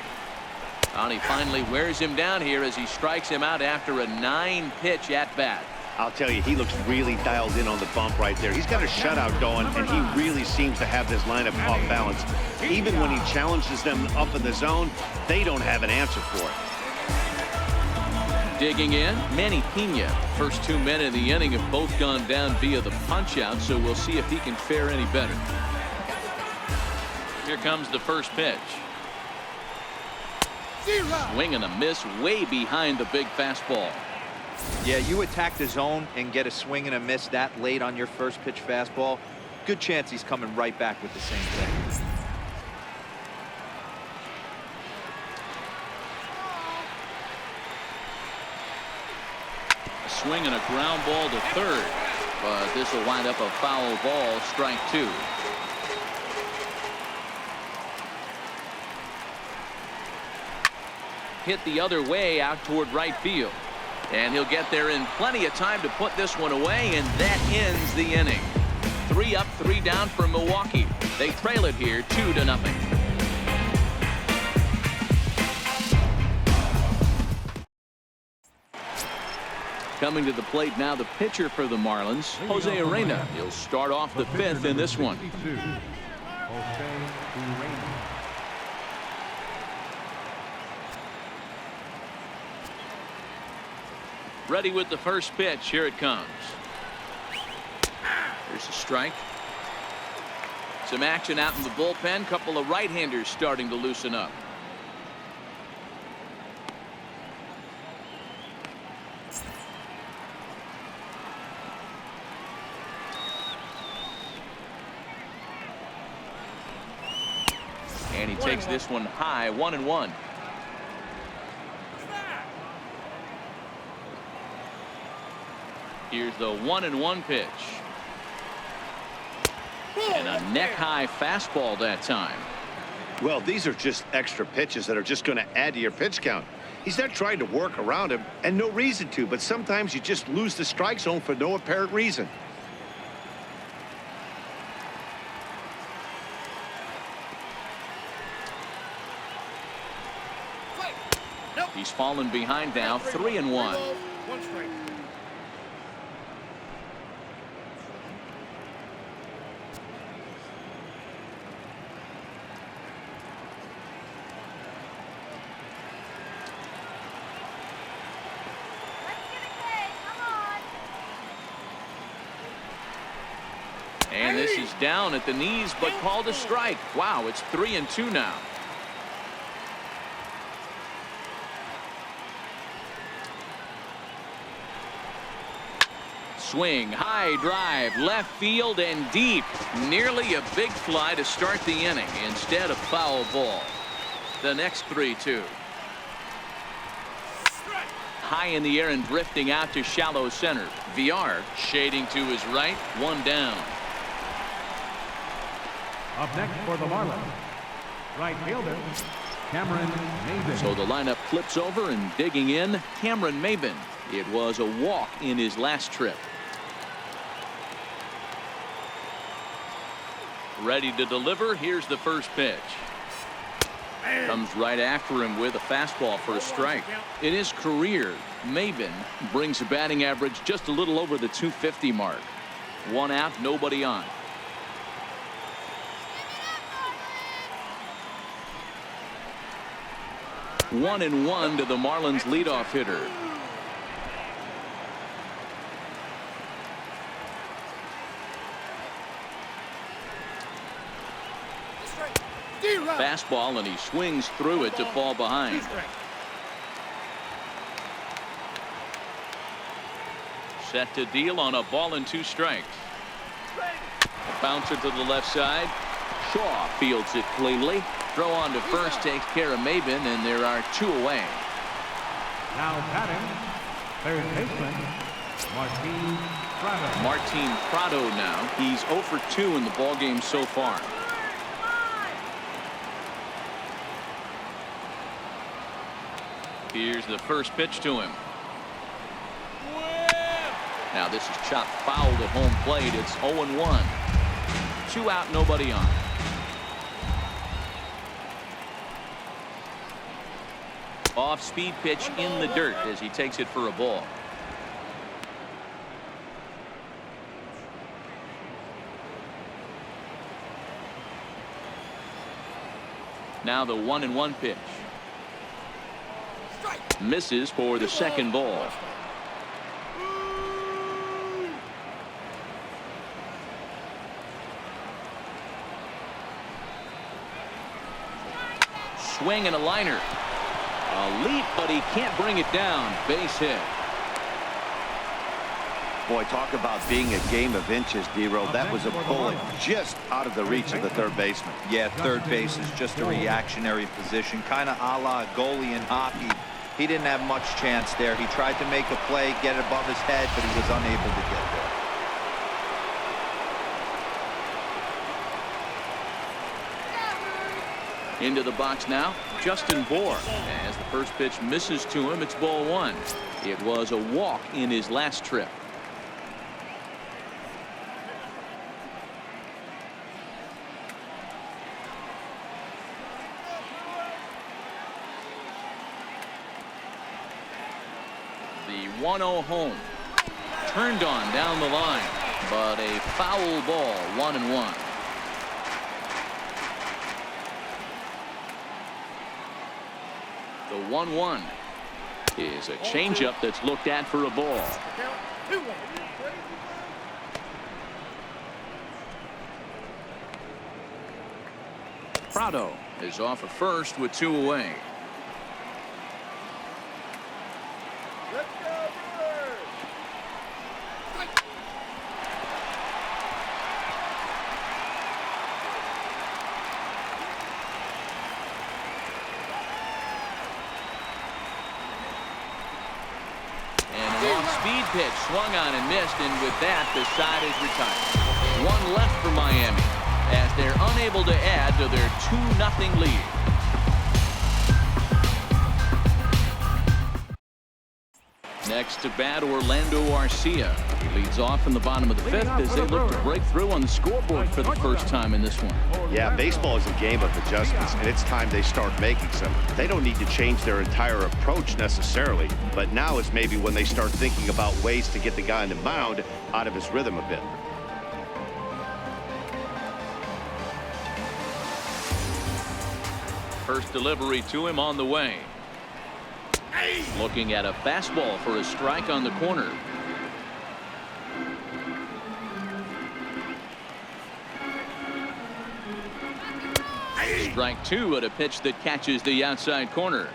Speaker 1: And he finally wears him down here as he strikes him out after a 9-pitch at bat.
Speaker 2: I'll tell you, he looks really dialed in on the bump right there. He's got a shutout going, and he really seems to have this lineup off balance. Even when he challenges them up in the zone, they don't have an answer for it.
Speaker 1: Digging in, Manny Pena. First 2 men in the inning have both gone down via the punch-out, so we'll see if he can fare any better. Here comes the first pitch. Swing and a miss way behind the big fastball.
Speaker 4: Yeah, you attack the zone and get a swing and a miss that late on your first pitch fastball. Good chance he's coming right back with the same thing.
Speaker 1: A swing and a ground ball to third, but this will wind up a foul ball, strike 2. hit the other way out toward right field. And he'll get there in plenty of time to put this one away, and that ends the inning. 3 up, 3 down for Milwaukee. They trail it here 2-0. Coming to the plate now, the pitcher for the Marlins, Jose Arena. He'll start off the 5th in this one. Ready with the first pitch. Here it comes. There's a strike. Some action out in the bullpen. Couple of right-handers starting to loosen up. And he takes this one high, 1-1. Here's the 1-1 pitch. And a neck-high fastball that time.
Speaker 2: Well, these are just extra pitches that are just going to add to your pitch count. He's not trying to work around him, and no reason to, but sometimes you just lose the strike zone for no apparent reason.
Speaker 1: He's fallen behind now, 3-1.
Speaker 5: 1 strike.
Speaker 6: Let's get a K. Come on.
Speaker 1: And this is down at the knees, but called a strike. Wow, it's 3-2 now. Swing, high drive, left field and deep. Nearly a big fly to start the inning instead of foul ball. The next 3-2. High in the air and drifting out to shallow center. VR shading to his right, 1 down.
Speaker 3: Up next for the Marlins, right fielder, Cameron Maybin.
Speaker 1: So the lineup flips over, and digging in, Cameron Maybin. It was a walk in his last trip. Ready to deliver. Here's the first pitch. Comes right after him with a fastball for a strike. In his career, Maybin brings a batting average just a little over the 250 mark. 1 out, nobody on. One and 1 to the Marlins leadoff hitter. Fastball, and he swings through it to fall behind. Set to deal on a ball and 2 strikes. Bouncer to the left side. Shaw fields it cleanly. Throw on to first takes care of Maybin, and there are 2 away.
Speaker 3: Now batting, third baseman, Martin Prado.
Speaker 1: Martin Prado now. He's 0 for 2 in the ballgame so far. Here's the first pitch to him. Now this is chopped foul at home plate. It's 0-1. 2 out, nobody on. Off speed pitch in the dirt as he takes it for a ball. Now the 1-1 pitch. Misses for the second ball. Swing and a liner. A leap, but he can't bring it down. Base hit.
Speaker 2: Boy, talk about being a game of inches, D-Row. That was a bullet just out of the reach of the third baseman.
Speaker 4: Yeah, third base is just a reactionary position, kind of a la goalie in hockey. He didn't have much chance there. He tried to make a play, get it above his head, but he was unable to get there.
Speaker 1: Into the box now, Justin Bohr. As the first pitch misses to him, it's ball one. It was a walk in his last trip. The 1-0 home. Turned on down the line, but a foul ball, 1-1. The 1-1 is a changeup that's looked at for a ball. Prado is off at first with 2 away. Speed pitch swung on and missed, and with that the side is retired. 1 left for Miami as they're unable to add to their 2-0 lead. Next to bat, Orlando Arcia. He leads off in the bottom of the 5th as they look to break through on the scoreboard for the first time in this one.
Speaker 2: Yeah, baseball is a game of adjustments, and it's time they start making some. They don't need to change their entire approach necessarily, but now is maybe when they start thinking about ways to get the guy on the mound out of his rhythm a bit.
Speaker 1: First delivery to him on the way. Looking at a fastball for a strike on the corner. Strike 2 at a pitch that catches the outside corner.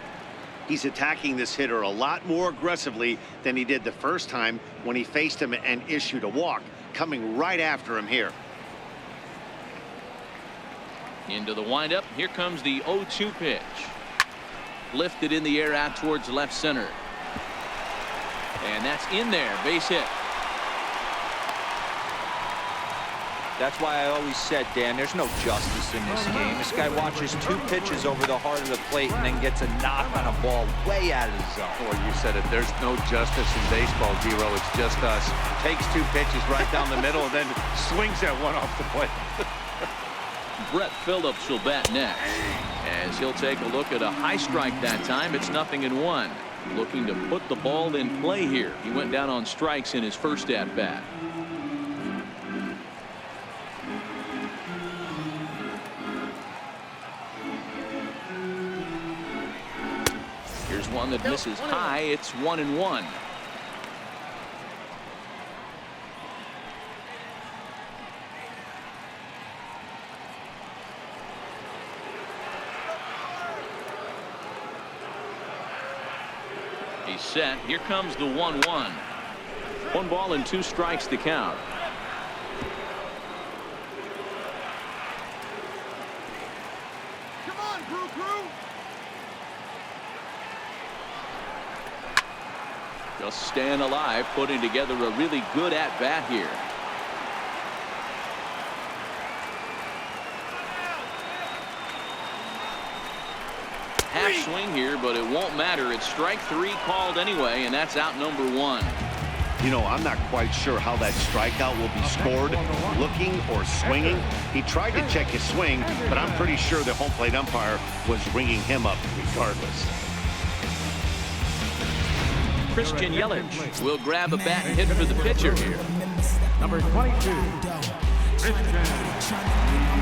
Speaker 2: He's attacking this hitter a lot more aggressively than he did the first time when he faced him and issued a walk. Coming right after him here.
Speaker 1: Into the windup. Here comes the 0-2 pitch. Lifted in the air out towards left center. And that's in there. Base hit.
Speaker 4: That's why I always said, Dan, there's no justice in this game. This guy watches 2 pitches over the heart of the plate and then gets a knock on a ball way out of the zone.
Speaker 2: Well, you said it. There's no justice in baseball, Giro. It's just us. Takes 2 pitches right down the middle and then swings that one off the plate.
Speaker 1: Brett Phillips will bat next as he'll take a look at a high strike that time. It's 0-1. Looking to put the ball in play here. He went down on strikes in his first at bat. Here's one that misses high. It's 1-1. He's set. Here comes the 1-1. 1 ball and 2 strikes to count.
Speaker 5: Come on, crew.
Speaker 1: Just staying alive, putting together a really good at bat here. Half swing here, but it won't matter. It's strike 3 called anyway, and that's out number 1.
Speaker 2: You know, I'm not quite sure how that strikeout will be scored, looking or swinging. He tried to check his swing, but I'm pretty sure the home plate umpire was ringing him up regardless.
Speaker 1: Christian Yelich will grab a bat and hit for the pitcher here.
Speaker 3: Number 22, Christian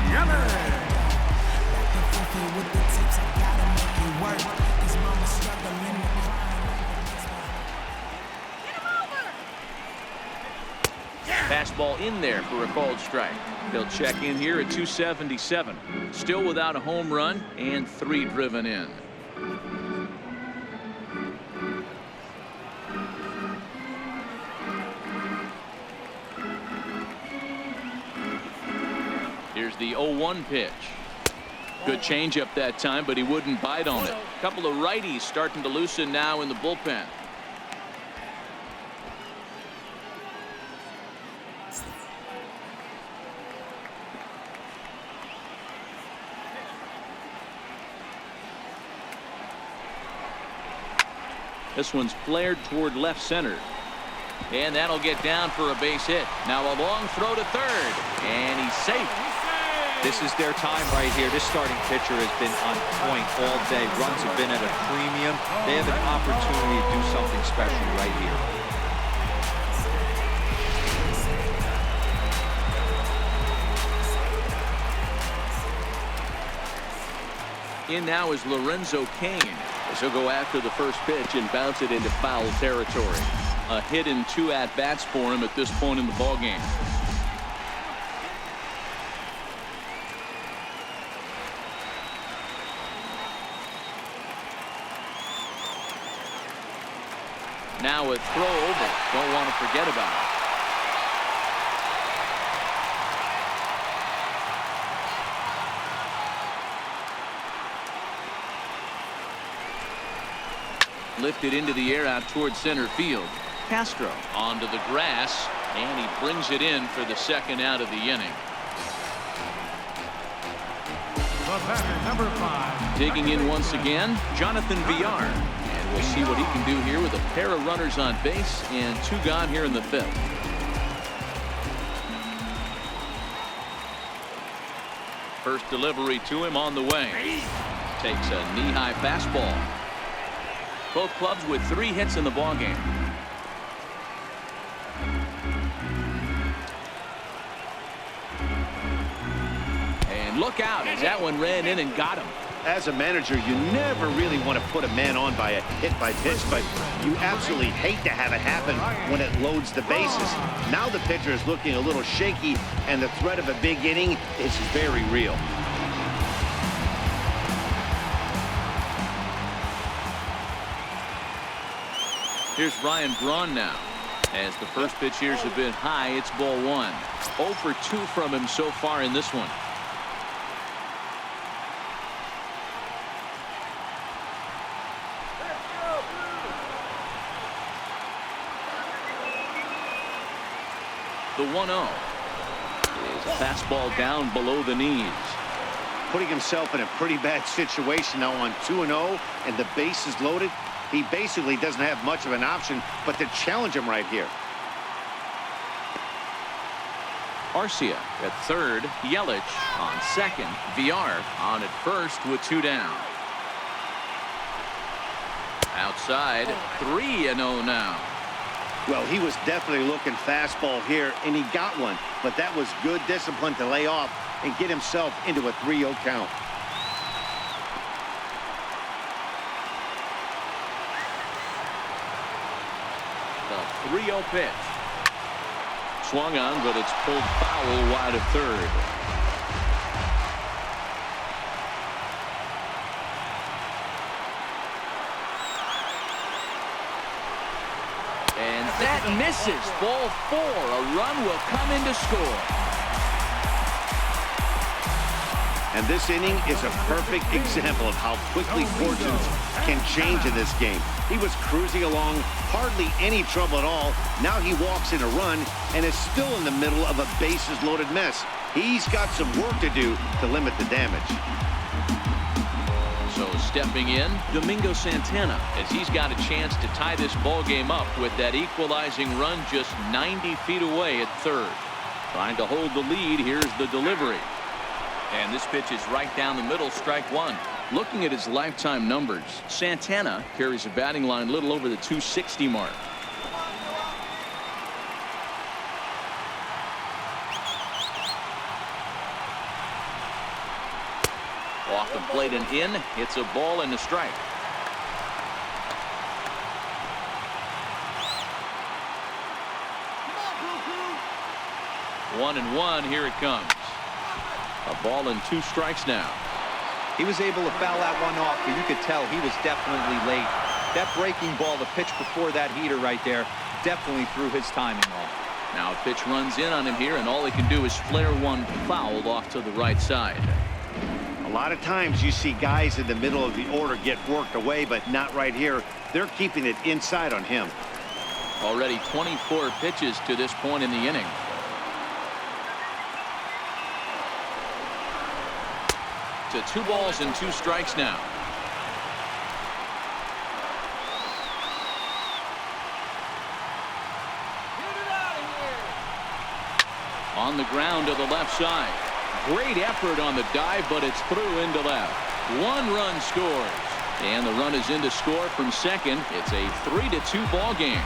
Speaker 3: Yelich.
Speaker 1: Fastball in there for a called strike. He'll check in here at 277. Still without a home run and 3 driven in. Here's the 0-1 pitch. Good changeup that time, but he wouldn't bite on it. A couple of righties starting to loosen now in the bullpen. This one's flared toward left center. And that'll get down for a base hit. Now a long throw to third. And he's safe.
Speaker 4: This is their time right here. This starting pitcher has been on point all day. Runs have been at a premium. They have an opportunity to do something special right here.
Speaker 1: In now is Lorenzo Cain, as he'll go after the first pitch and bounce it into foul territory. A hit and 2 at-bats for him at this point in the ballgame. Now a throw over. Don't want to forget about it. Lifted into the air out towards center field. Castro onto the grass, and he brings it in for the second out of the inning.
Speaker 3: The batter, number 5.
Speaker 1: Digging in once again, Jonathan Villar. And we'll see what he can do here with a pair of runners on base and 2 gone here in the 5th. First delivery to him on the way. Takes a knee-high fastball. Both clubs with 3 hits in the ballgame. And look out as that one ran in and got him.
Speaker 2: As a manager, you never really want to put a man on by a hit by pitch, but you absolutely hate to have it happen when it loads the bases. Now the pitcher is looking a little shaky, and the threat of a big inning is very real.
Speaker 1: Here's Ryan Braun now. As the first pitch here's a bit high, it's ball 1. 0 for 2 from him so far in this one. The 1-0 is a fastball down below the knees.
Speaker 2: Putting himself in a pretty bad situation now on 2-0, and the base is loaded. He basically doesn't have much of an option but to challenge him right here.
Speaker 1: Arcia at third, Yelich on second, Villar on at first with 2 down. Outside, 3-0 now.
Speaker 2: Well, he was definitely looking fastball here, and he got one, but that was good discipline to lay off and get himself into a 3-0 count.
Speaker 1: The 3-0 pitch. Swung on, but it's pulled foul wide of third. And that misses. Ball 4. A run will come in to score.
Speaker 2: And this inning is a perfect example of how quickly fortunes can change in this game. He was cruising along, hardly any trouble at all. Now he walks in a run and is still in the middle of a bases-loaded mess. He's got some work to do to limit the damage.
Speaker 1: So stepping in, Domingo Santana, as he's got a chance to tie this ball game up with that equalizing run just 90 feet away at third. Trying to hold the lead. Here's the delivery. And this pitch is right down the middle, strike 1. Looking at his lifetime numbers, Santana carries a batting line a little over the 260 mark. Off the plate and in. It's a ball and a strike. 1-1. Here it comes. A ball and 2 strikes now.
Speaker 4: He was able to foul that one off, but you could tell he was definitely late. That breaking ball, the pitch before that heater right there, definitely threw his timing off.
Speaker 1: Now a pitch runs in on him here, and all he can do is flare one foul off to the right side.
Speaker 2: A lot of times you see guys in the middle of the order get worked away, but not right here. They're keeping it inside on him.
Speaker 1: Already 24 pitches to this point in the inning. To 2 balls and 2 strikes now. On the ground to the left side. Great effort on the dive, but it's through into left. 1 run scores. And the run is in to score from second. It's a 3-2 ball game.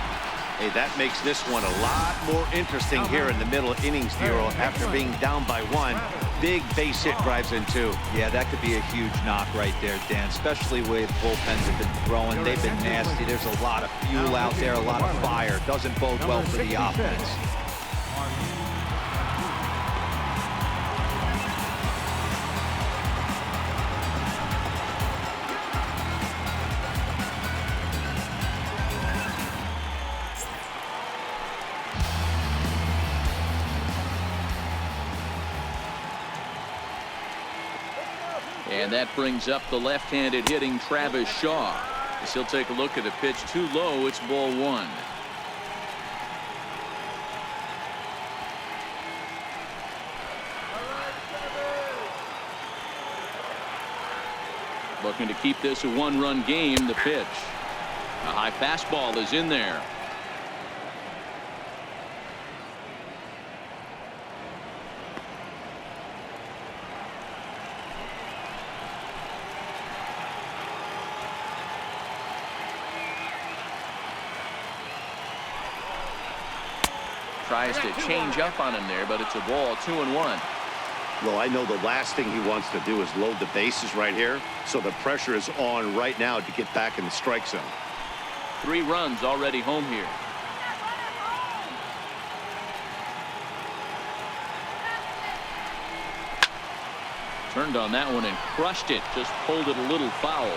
Speaker 2: Hey, that makes this one a lot more interesting here in the middle innings, Hero. After being down by 1, big base hit drives in 2.
Speaker 4: Yeah, that could be a huge knock right there, Dan, especially the way the bullpens have been throwing. They've been nasty. There's a lot of fuel out there, a lot of fire. Doesn't bode well for the offense.
Speaker 1: And that brings up the left-handed hitting Travis Shaw. As he'll take a look at the pitch too low. It's ball 1. Looking to keep this a 1-run game. The pitch. A high fastball is in there. Tries to change up on him there, but it's a ball. 2-1.
Speaker 2: Well, I know the last thing he wants to do is load the bases right here, so the pressure is on right now to get back in the strike zone.
Speaker 1: 3 runs already home here. Turned on that one and crushed it. Just pulled it a little foul.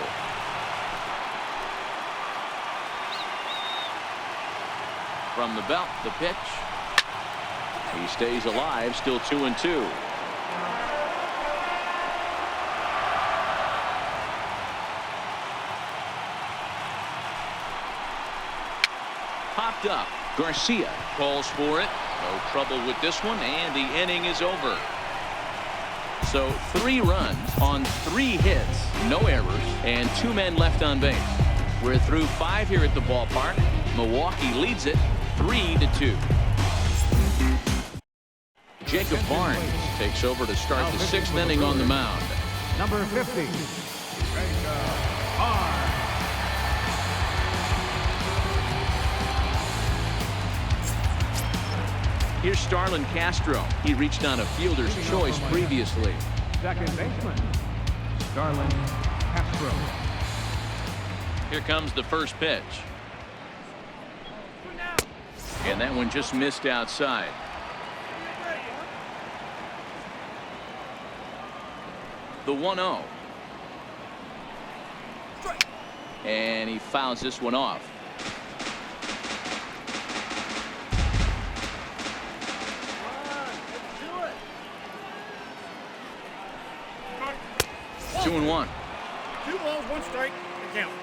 Speaker 1: From the belt, the pitch. He stays alive, still 2-2. Popped up. Garcia calls for it. No trouble with this one, and the inning is over. So 3 runs on 3 hits, no errors, and 2 men left on base. We're through 5 here at the ballpark. Milwaukee leads it 3-2. Jacob Barnes takes over to start the 6th inning on the mound.
Speaker 3: Number 50.
Speaker 1: Here's Starlin Castro. He reached on a fielder's choice previously.
Speaker 3: Second baseman, Starlin Castro.
Speaker 1: Here comes the first pitch. And that one just missed outside. The 1-0. And he fouls this one off. Two and 1.
Speaker 5: 2 balls, 1 strike. The count.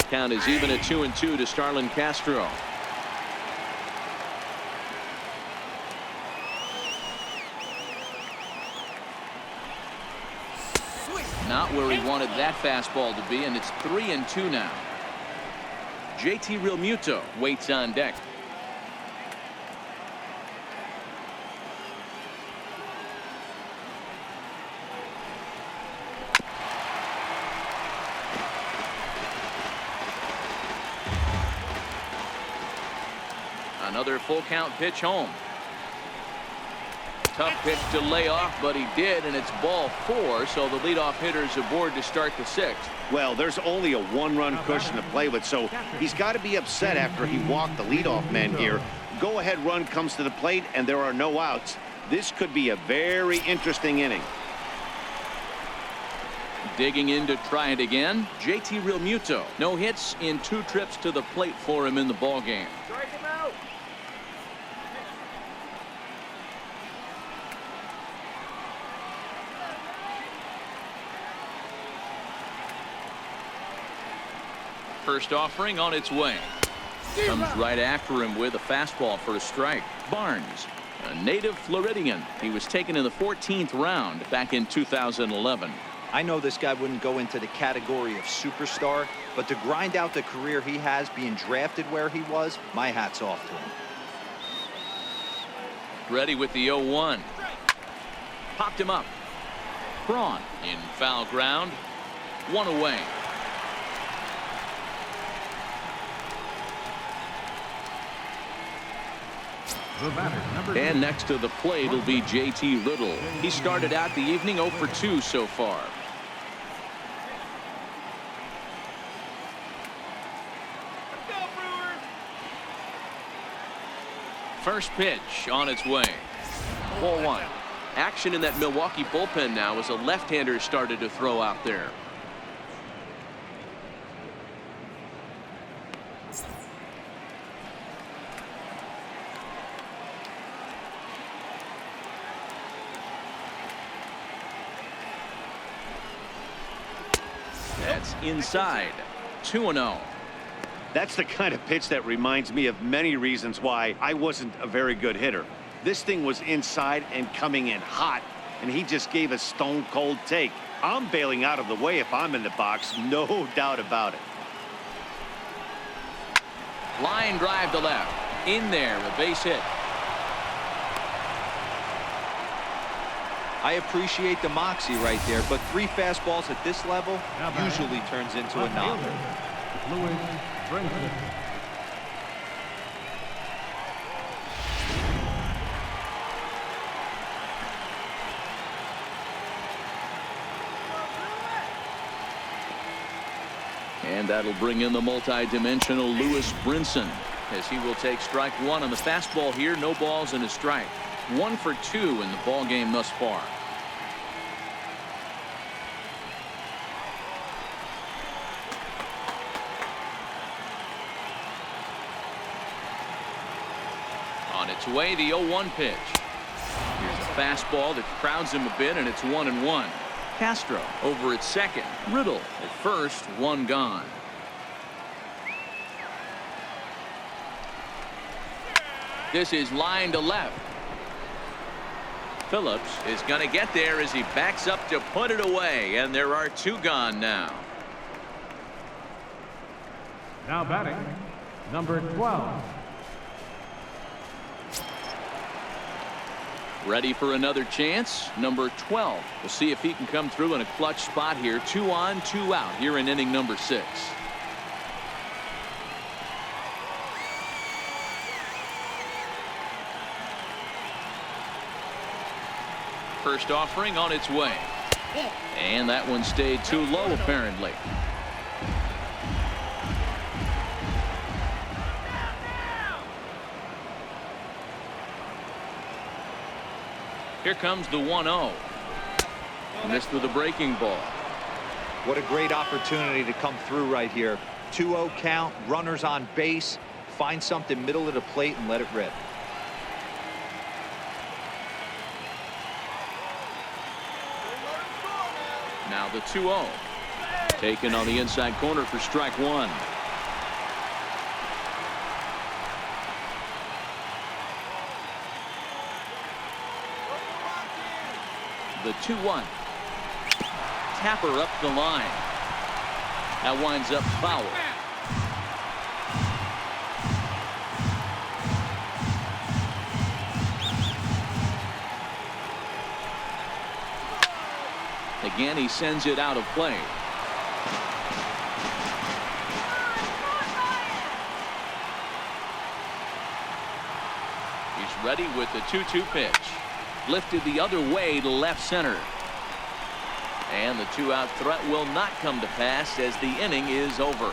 Speaker 1: Count is even at 2-2 to Starlin Castro. Not where he wanted that fastball to be, and it's 3-2 now. JT Realmuto waits on deck. Another full count pitch home. Tough pitch to lay off, but he did, and it's ball 4, so the leadoff hitter's aboard to start the 6th.
Speaker 2: Well, there's only a 1-run cushion to play with, so he's got to be upset after he walked the leadoff man here. Go-ahead run comes to the plate, and there are no outs. This could be a very interesting inning.
Speaker 1: Digging in to try it again. JT Realmuto. No hits in 2 trips to the plate for him in the ballgame.
Speaker 5: Strike him out.
Speaker 1: First offering on its way. Comes right after him with a fastball for a strike. Barnes, a native Floridian. He was taken in the 14th round back in 2011.
Speaker 4: I know this guy wouldn't go into the category of superstar, but to grind out the career he has being drafted where he was, my hat's off to him.
Speaker 1: Ready with the 0-1. Popped him up. Braun in foul ground. One away. And next to the plate will be J.T. Little. He started out the evening 0 for 2 so far. First pitch on its way. 4-1. Action in that Milwaukee bullpen now as a left-hander started to throw out there. That's inside. 2-0.
Speaker 2: That's the kind of pitch that reminds me of many reasons why I wasn't a very good hitter. This thing was inside and coming in hot, and he just gave a stone-cold take. I'm bailing out of the way if I'm in the box, no doubt about it.
Speaker 1: Line drive to left. In there, a base hit.
Speaker 4: I appreciate the moxie right there, but 3 fastballs at this level usually turns into a knock.
Speaker 1: And that'll bring in the multi-dimensional Lewis Brinson as he will take strike 1 on the fastball here. No balls and a strike. 1 for 2 in the ball game thus far. On its way, the 0-1 pitch. Here's a fastball that crowds him a bit, and it's 1-1. Castro over at second. Riddle at first. 1 gone. This is line to left. Phillips is going to get there as he backs up to put it away, and there are 2 gone now.
Speaker 3: Now batting, number 12.
Speaker 1: Ready for another chance. Number 12. We'll see if he can come through in a clutch spot here. 2 on, 2 out here in inning number 6. First offering on its way. And that one stayed too low apparently. Here comes the 1-0. Missed with a breaking ball.
Speaker 4: What a great opportunity to come through right here. 2-0 count, runners on base. Find something middle of the plate and let it rip.
Speaker 1: Now the 2-0. Taken on the inside corner for strike 1. The 2-1. Tapper up the line. That winds up foul. Again, he sends it out of play. He's ready with the 2-2 pitch. Lifted the other way to left center. And the 2-out threat will not come to pass as the inning is over.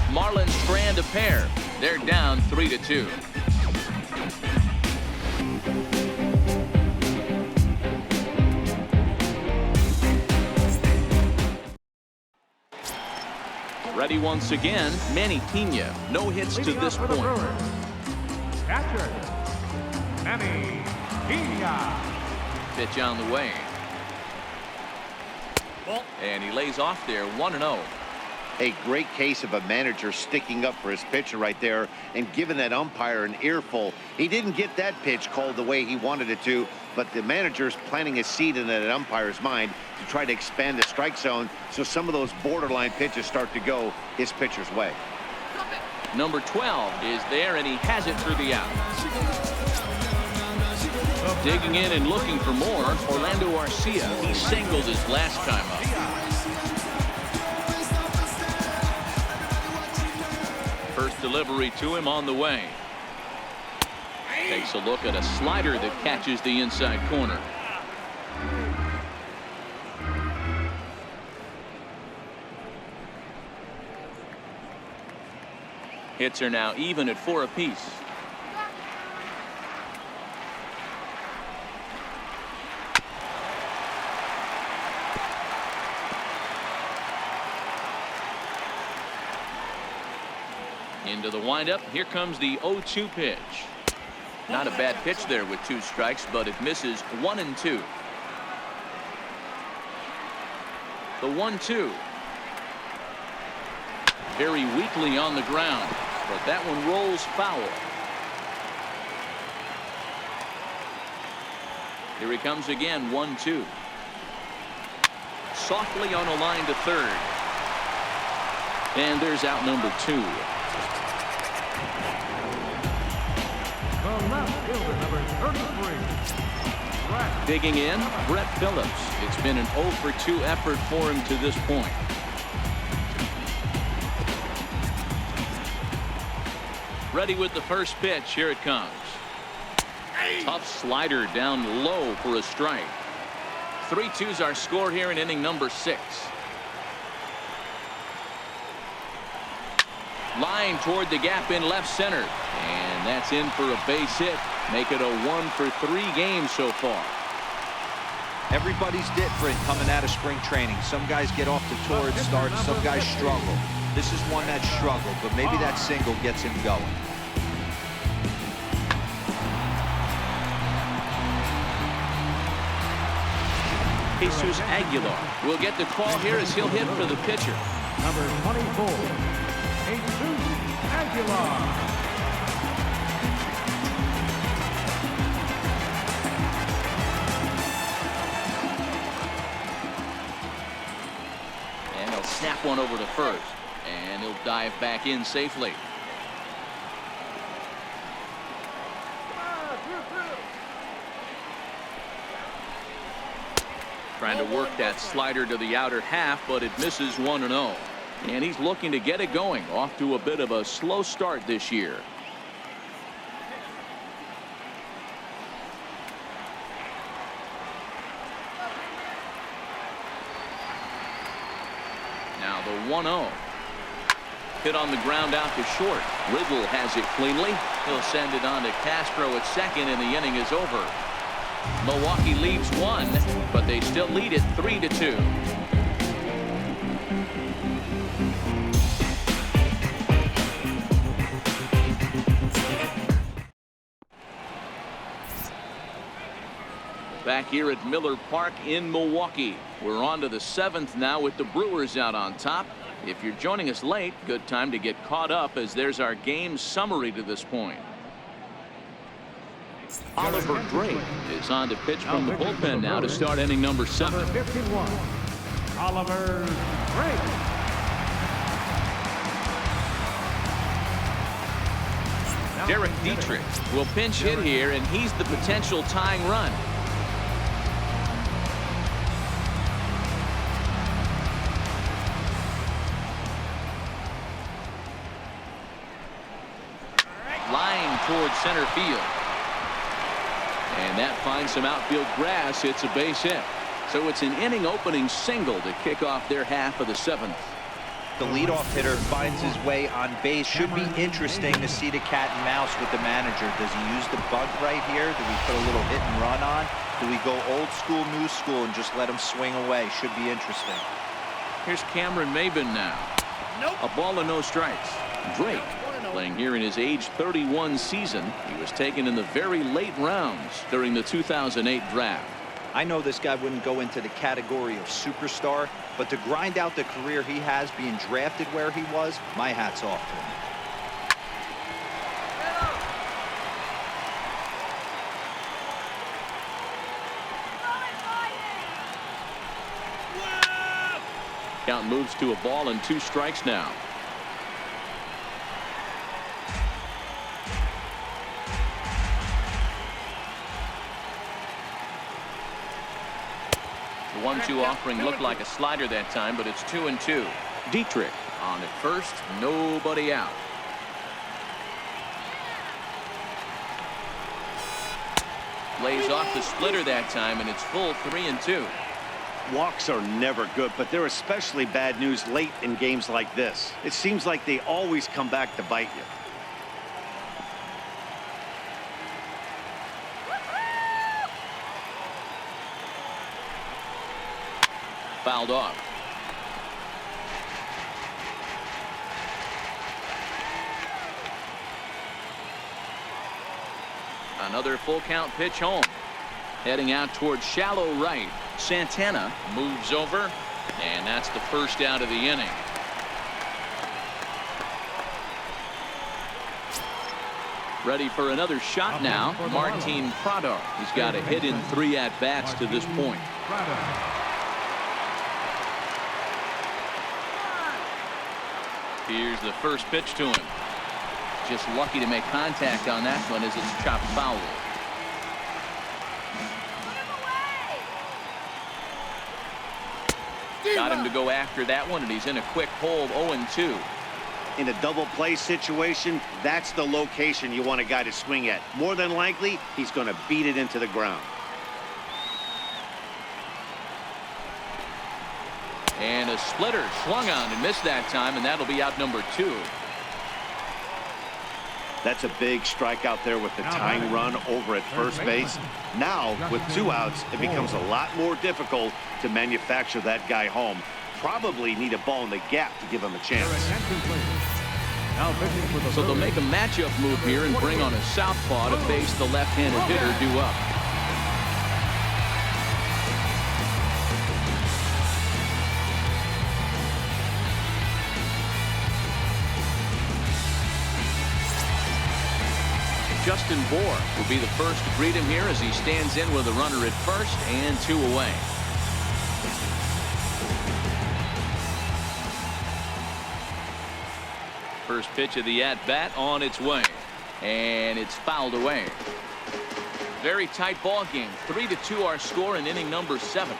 Speaker 1: Marlins strand a pair. They're down 3-2. Ready once again, Manny Pena. No hits to this point.
Speaker 3: Catcher, Manny Pena.
Speaker 1: Pitch on the way. And he lays off there. 1-0.
Speaker 2: A great case of a manager sticking up for his pitcher right there and giving that umpire an earful. He didn't get that pitch called the way he wanted it to, but the manager's planting a seed in that umpire's mind to try to expand the strike zone so some of those borderline pitches start to go his pitcher's way.
Speaker 1: Number 12 is there, and he has it through the out. Digging in and looking for more, Orlando Arcia. He singled his last time up. First delivery to him on the way. Takes a look at a slider that catches the inside corner. Hits are now even at 4 apiece. Into the windup. Here comes the 0-2 pitch. Not a bad pitch there with 2 strikes, but it misses 1 and 2. The 1-2. Very weakly on the ground, but that one rolls foul. Here he comes again, 1-2. Softly on a line to third. And there's out number 2.
Speaker 3: The left fielder, number 33. Brett.
Speaker 1: Digging in, Brett Phillips. It's been an 0-for-2 effort for him to this point. Ready with the first pitch. Here it comes. Tough slider down low for a strike. 3-2's our score here in inning number 6. Line toward the gap in left center. And that's in for a base hit. Make it a 1-for-3 game so far.
Speaker 4: Everybody's different coming out of spring training. Some guys get off to torrid starts. Some guys struggle. This is one that struggled, but maybe that single gets him going.
Speaker 1: Jesus Aguilar will get the call here as he'll hit for the pitcher.
Speaker 3: Number 24, Jesus Aguilar.
Speaker 1: And he'll snap one over to first. And he'll dive back in safely. Trying to work that slider to the outer half, but it misses 1-0. And he's looking to get it going. Off to a bit of a slow start this year. Now the 1-0. Hit on the ground out to short. Riddle has it cleanly. He'll send it on to Castro at second, and the inning is over. Milwaukee leaves 1, but they still lead it 3-2. Back here at Miller Park in Milwaukee. We're on to the 7th now with the Brewers out on top. If you're joining us late, good time to get caught up as there's our game summary to this point. Oliver Drake is on to pitch from the bullpen now to start inning number 7.
Speaker 3: Number 51, Oliver Drake.
Speaker 1: Derek Dietrich will pinch hit here, and he's the potential tying run. Line towards center field. And that finds some outfield grass. It's a base hit. So it's an inning opening single to kick off their half of the 7th.
Speaker 4: The leadoff hitter finds his way on base. Should be interesting to see the cat and mouse with the manager. Does he use the bug right here? Do we put a little hit and run on? Do we go old school, new school, and just let him swing away? Should be interesting.
Speaker 1: Here's Cameron Maybin now. A ball and no strikes. Drake playing here in his age 31 season. He was taken in the very late rounds during the 2008 draft.
Speaker 4: I know this guy wouldn't go into the category of superstar, but to grind out the career he has being drafted where he was, my hat's off to him.
Speaker 1: Count moves to a ball and 2 strikes now. The 1-2 offering looked like a slider that time, but it's 2-2. Dietrich on at first, nobody out. Lays off the splitter that time, and it's full 3-2.
Speaker 2: Walks are never good, but they're especially bad news late in games like this. It seems like they always come back to bite you.
Speaker 1: Fouled off. Another full count pitch home. Heading out towards shallow right. Santana moves over, and that's the first out of the inning. Ready for another shot now. Martin Prado. He's got a hit in 3 at-bats to this point. Here's the first pitch to him. Just lucky to make contact on that one as it's chopped foul. Got him to go after that one, and he's in a quick hold. 0-2.
Speaker 2: In a double play situation, that's the location you want a guy to swing at. More than likely, he's going to beat it into the ground.
Speaker 1: And a splitter swung on and missed that time, and that'll be out number 2.
Speaker 2: That's a big strikeout there with the tying run over at first base. Now, with 2 outs, it becomes a lot more difficult to manufacture that guy home. Probably need a ball in the gap to give him a chance.
Speaker 1: So they'll make a matchup move here and bring on a southpaw to face the left-handed hitter due up. Justin Bohr will be the first to greet him here as he stands in with a runner at first and 2 away. First pitch of the at-bat on its way, and it's fouled away. Very tight ball game. 3-2 our score in inning number 7.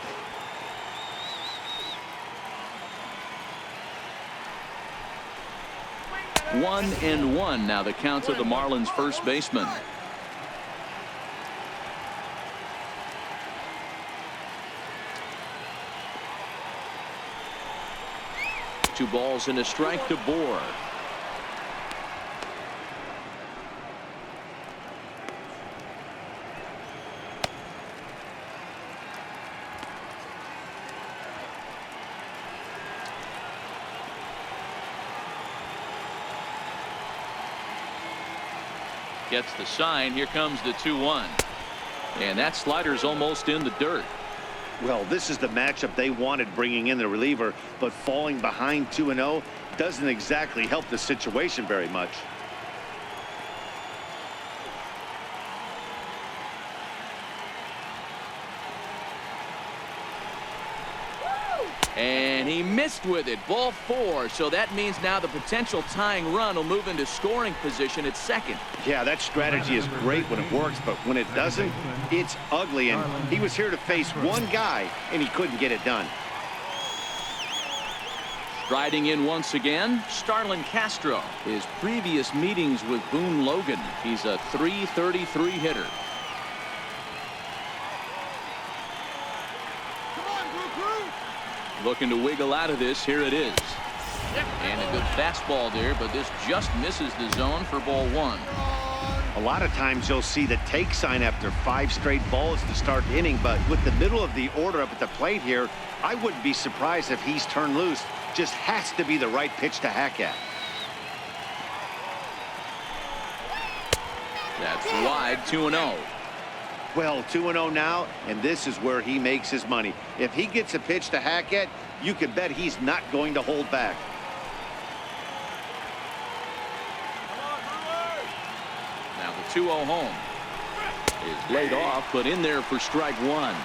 Speaker 1: One and one now the count to the Marlins first baseman. Two balls and a strike to Bohr. Gets the sign. Here comes the 2-1. And that slider's almost in the dirt.
Speaker 2: Well, this is the matchup they wanted, bringing in the reliever, but falling behind 2-0 doesn't exactly help the situation very much.
Speaker 1: And he missed with it. Ball 4. So that means now the potential tying run will move into scoring position at second.
Speaker 2: Yeah, that strategy is great when it works, but when it doesn't, it's ugly. And he was here to face one guy, and he couldn't get it done.
Speaker 1: Striding in once again, Starlin Castro. His previous meetings with Boone Logan, he's a .333 hitter. Looking to wiggle out of this. Here it is. And a good fastball there, but this just misses the zone for ball 1.
Speaker 2: A lot of times you'll see the take sign after 5 straight balls to start the inning, but with the middle of the order up at the plate here, I wouldn't be surprised if he's turned loose. Just has to be the right pitch to hack at.
Speaker 1: That's wide. 2-0.
Speaker 2: Well, 2-0 now, and this is where he makes his money. If he gets a pitch to hack at, you can bet he's not going to hold back.
Speaker 1: Now the 2-0 home is laid off, put in there for strike one.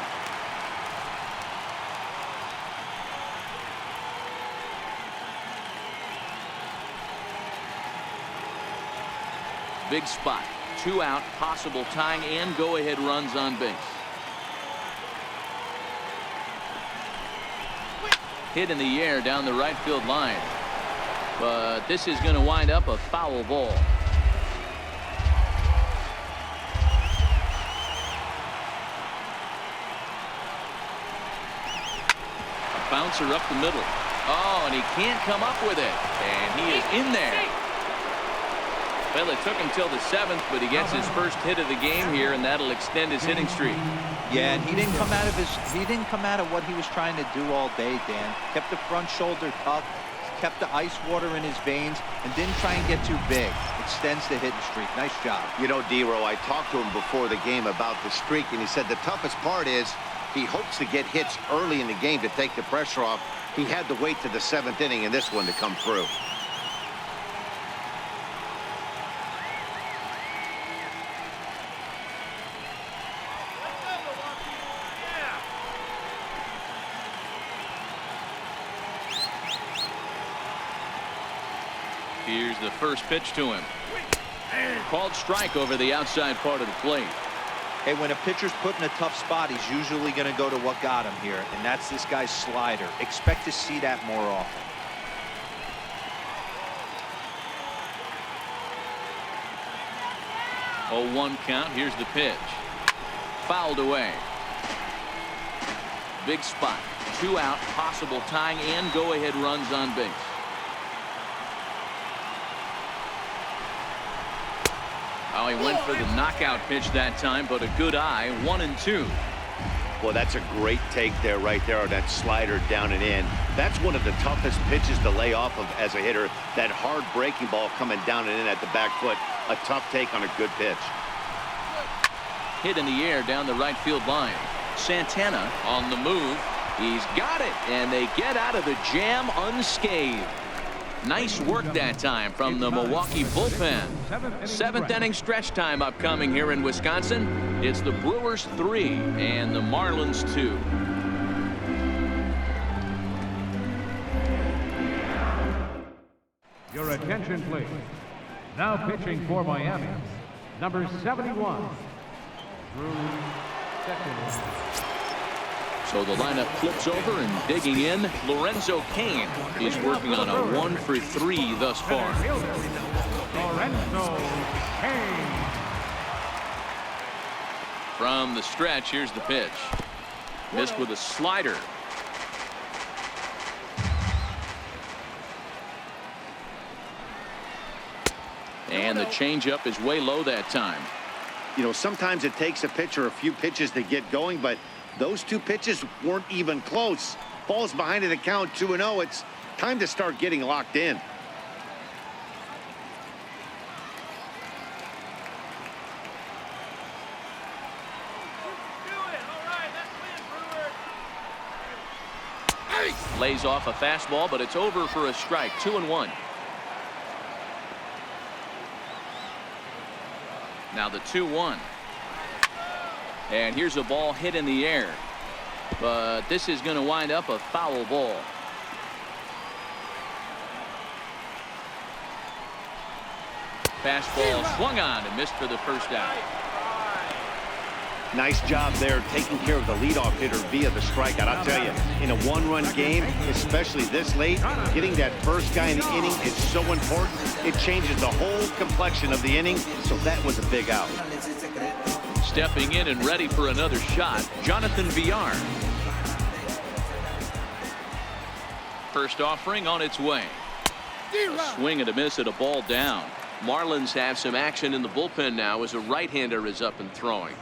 Speaker 1: Big spot. 2 out, possible tying and go-ahead runs on base. Hit in the air down the right field line. But this is going to wind up a foul ball. A bouncer up the middle. Oh, and he can't come up with it. And he is in there. Well, it took him till the 7th, but he gets his first hit of the game here, and that'll extend his hitting streak.
Speaker 4: Yeah, and he didn't come out of what he was trying to do all day, Dan. Kept the front shoulder tough, kept the ice water in his veins, and didn't try and get too big. Extends the hitting streak. Nice job.
Speaker 2: You know, D-Row, I talked to him before the game about the streak, and he said the toughest part is he hopes to get hits early in the game to take the pressure off. He had to wait to the 7th inning in this one to come through.
Speaker 1: Here's the first pitch to him. Called strike over the outside part of the plate.
Speaker 4: Hey, when a pitcher's put in a tough spot, he's usually going to go to what got him here, and that's this guy's slider. Expect to see that more often.
Speaker 1: Oh, 1 count. Here's the pitch. Fouled away. Big spot. 2 out, possible tying and go-ahead runs on base. Oh, he went for the knockout pitch that time, but a good eye. 1-2.
Speaker 2: Well, that's a great take there, right there, on that slider down and in. That's one of the toughest pitches to lay off of as a hitter. That hard breaking ball coming down and in at the back foot. A tough take on a good pitch.
Speaker 1: Hit in the air down the right field line. Santana on the move. He's got it, and they get out of the jam unscathed. Nice work that time from the Milwaukee bullpen. 7th inning stretch time upcoming here in Wisconsin. It's the Brewers 3 and the Marlins 2.
Speaker 3: Your attention, please. Now pitching for Miami, number 71. Drew Steckman.
Speaker 1: So the lineup flips over and digging in. Lorenzo Cain is working on a 1 for 3 thus far.
Speaker 3: Lorenzo Cain.
Speaker 1: From the stretch, here's the pitch. Missed with a slider. And the changeup is way low that time.
Speaker 2: You know, sometimes it takes a pitcher a few pitches to get going, but those 2 pitches weren't even close. Ball's behind in the count, 2-0. It's time to start getting locked in.
Speaker 1: Lays off a fastball, but it's over for a strike. 2-1. Now the 2-1. And here's a ball hit in the air. But this is going to wind up a foul ball. Fastball swung on and missed for the first out.
Speaker 2: Nice job there taking care of the leadoff hitter via the strikeout. I'll tell you, in a 1-run game, especially this late, getting that first guy in the inning is so important. It changes the whole complexion of the inning, so that was a big out.
Speaker 1: Stepping in and ready for another shot, Jonathan Villar. First offering on its way. A swing and a miss at a ball down. Marlins have some action in the bullpen now as a right-hander is up and throwing.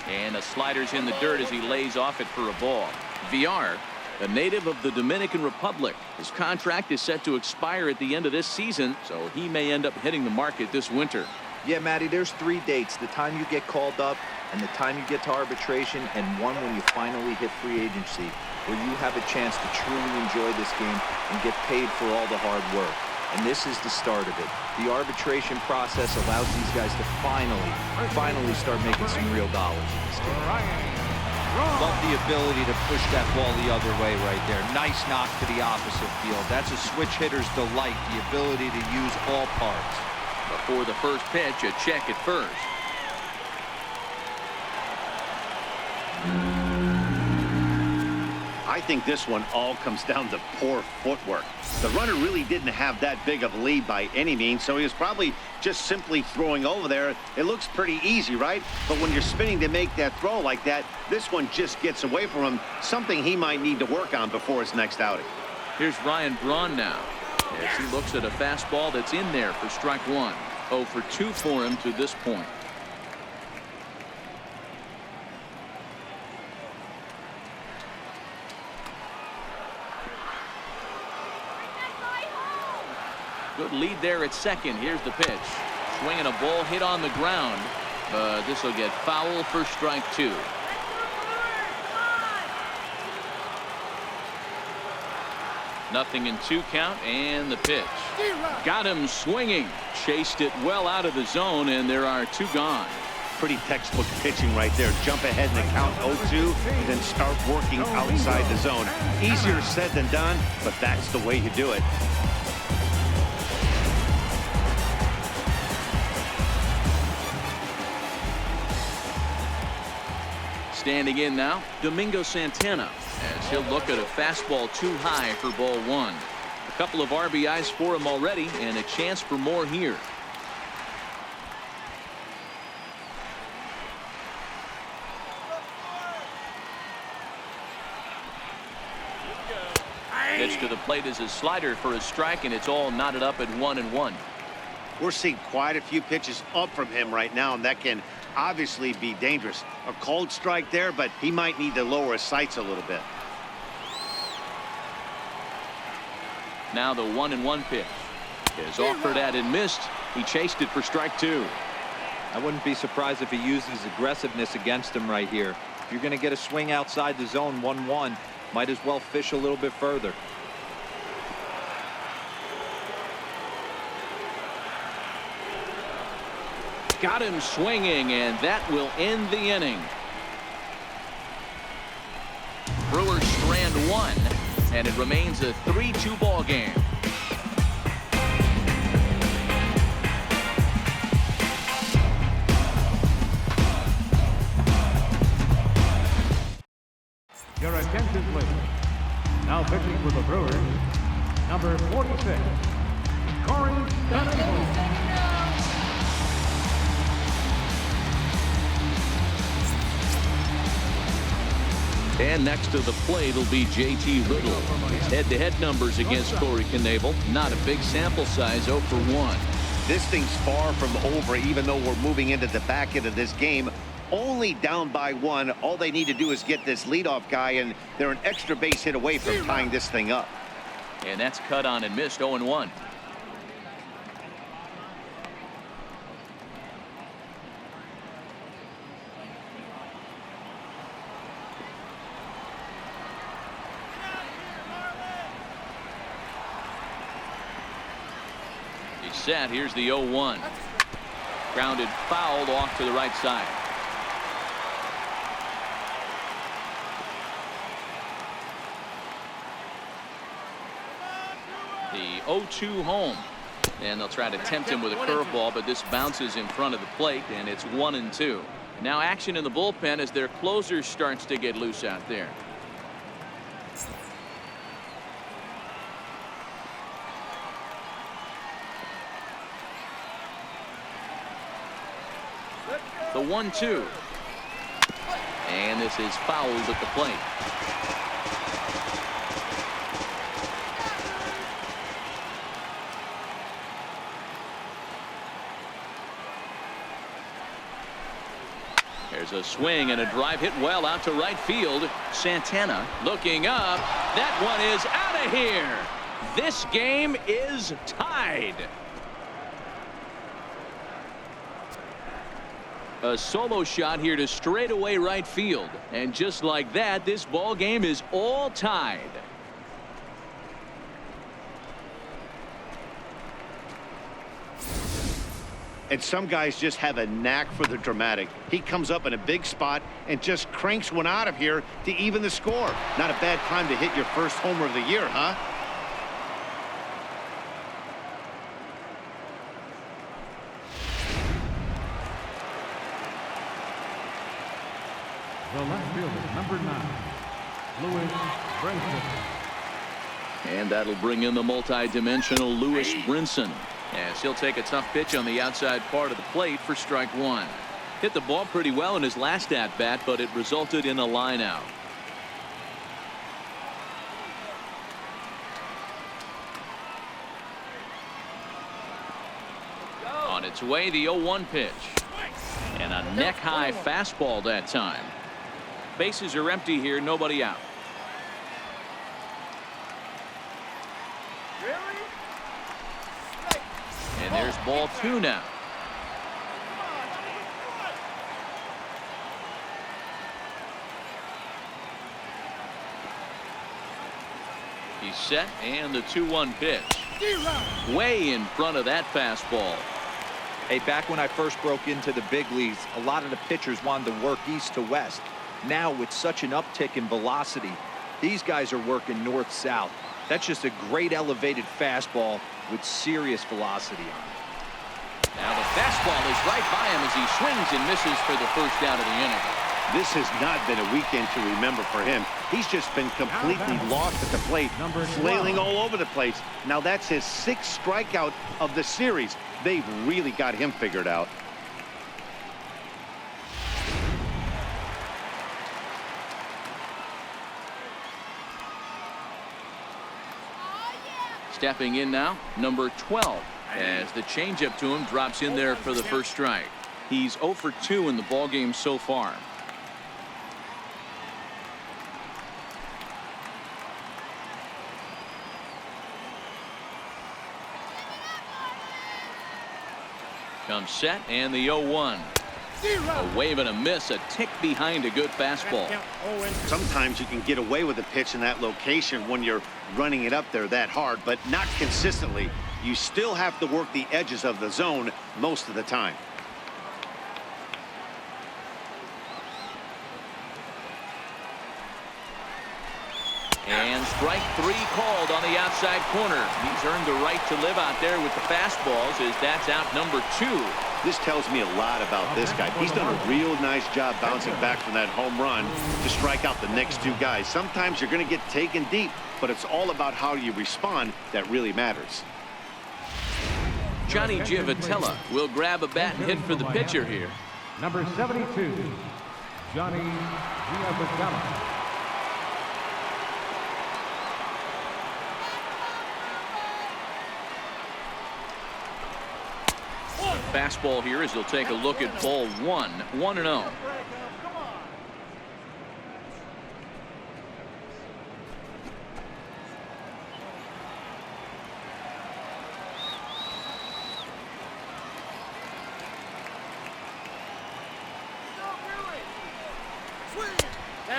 Speaker 1: And a slider's in the dirt as he lays off it for a ball. Villar A native of the Dominican Republic. His contract is set to expire at the end of this season, so he may end up hitting the market this winter.
Speaker 4: Yeah, Matty, there's 3 dates: the time you get called up, and the time you get to arbitration, and one when you finally hit free agency, where you have a chance to truly enjoy this game and get paid for all the hard work. And this is the start of it. The arbitration process allows these guys to finally start making some real dollars in this game. Love the ability to push that ball the other way right there. Nice knock to the opposite field. That's a switch hitter's delight, the ability to use all parts.
Speaker 1: Before the first pitch, a check at first.
Speaker 2: I think this one all comes down to poor footwork. The runner really didn't have that big of a lead by any means, so he was probably just simply throwing over there. It looks pretty easy, right? But when you're spinning to make that throw like that, this one just gets away from him, something he might need to work on before his next outing.
Speaker 1: Here's Ryan Braun now, as he looks at a fastball that's in there for strike one. 0 for 2 for him to this point. Good lead there at second. Here's the pitch. Swinging a ball hit on the ground. This will get foul for strike 2. Nothing in 2 count, and the pitch. Got him swinging. Chased it well out of the zone, and there are 2 gone.
Speaker 2: Pretty textbook pitching right there. Jump ahead in the count 0-2 and then start working outside the zone. Easier said than done, but that's the way you do it.
Speaker 1: Standing in now, Domingo Santana, as he'll look at a fastball too high for ball 1. A couple of RBIs for him already, and a chance for more here. Pitch to the plate is a slider for a strike, and it's all knotted up at 1-1.
Speaker 2: We're seeing quite a few pitches up from him right now, and that can obviously be dangerous. A cold strike there, but he might need to lower his sights a little bit.
Speaker 1: Now the 1-1 pitch is offered at and missed. He chased it for strike 2.
Speaker 4: I wouldn't be surprised if he uses aggressiveness against him right here. If you're going to get a swing outside the zone 1-1, might as well fish a little bit further.
Speaker 1: Got him swinging, and that will end the inning. Brewers strand 1, and it remains a 3-2 ball game.
Speaker 3: Your attention, please. Now pitching for the Brewers, number 46, Corey Dunn.
Speaker 1: And next to the plate will be J.T. Little. His head-to-head numbers against Corey Knebel. Not a big sample size, 0 for 1.
Speaker 2: This thing's far from over, even though we're moving into the back end of this game. Only down by 1. All they need to do is get this leadoff guy, and they're an extra base hit away from tying this thing up.
Speaker 1: And that's cut on and missed, 0-1. Set. Here's the 0-1. Grounded fouled off to the right side. The 0-2 home, and they'll try to tempt him with a curveball, but this bounces in front of the plate, and it's 1-2. Now action in the bullpen as their closer starts to get loose out there. The 1-2. And this is fouled at the plate. There's a swing and a drive hit well out to right field. Santana looking up. That one is out of here. This game is tied. A solo shot here to straightaway right field. And just like that, this ball game is all tied.
Speaker 2: And some guys just have a knack for the dramatic. He comes up in a big spot and just cranks one out of here to even the score. Not a bad time to hit your first homer of the year, huh?
Speaker 3: The left fielder, number 9, Lewis Brinson.
Speaker 1: And that'll bring in the multi-dimensional Lewis Brinson, as he'll take a tough pitch on the outside part of the plate for strike one. Hit the ball pretty well in his last at-bat, but it resulted in a line out. On its way, the 0-1 pitch. And a neck-high fastball that time. Bases are empty here, nobody out. And there's ball 2 now. He's set, and the 2-1 pitch. Way in front of that fastball.
Speaker 4: Hey, back when I first broke into the big leagues, a lot of the pitchers wanted to work east to west. Now, with such an uptick in velocity, these guys are working north-south. That's just a great elevated fastball with serious velocity on it.
Speaker 1: Now the fastball is right by him as he swings and misses for the first out of the inning.
Speaker 2: This has not been a weekend to remember for him. He's just been completely lost at the plate, flailing all over the place. Now that's his 6th strikeout of the series. They've really got him figured out.
Speaker 1: Stepping in now, number 12, as the changeup to him drops in there for the first strike. He's 0 for 2 in the ballgame so far. Comes set, and the 0-1. A wave and a miss, a tick behind a good fastball.
Speaker 2: Sometimes you can get away with a pitch in that location when you're running it up there that hard, but not consistently. You still have to work the edges of the zone most of the time.
Speaker 1: And strike 3 called on the outside corner. He's earned the right to live out there with the fastballs, as that's out number 2.
Speaker 2: This tells me a lot about this guy. He's done a real nice job bouncing back from that home run to strike out the next 2 guys. Sometimes you're going to get taken deep, but it's all about how you respond that really matters.
Speaker 1: Johnny Giavotella will grab a bat and hit for the pitcher here.
Speaker 3: Number 72, Johnny Giavotella.
Speaker 1: Fastball here as he'll take a look at ball 1, 1-0.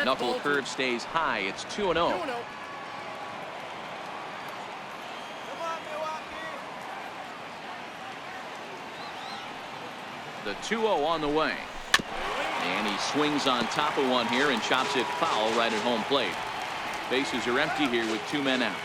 Speaker 1: Knuckle curve stays high. It's 2-0. The 2-0 on the way. And he swings on top of one here and chops it foul right at home plate. Bases are empty here with 2 men out.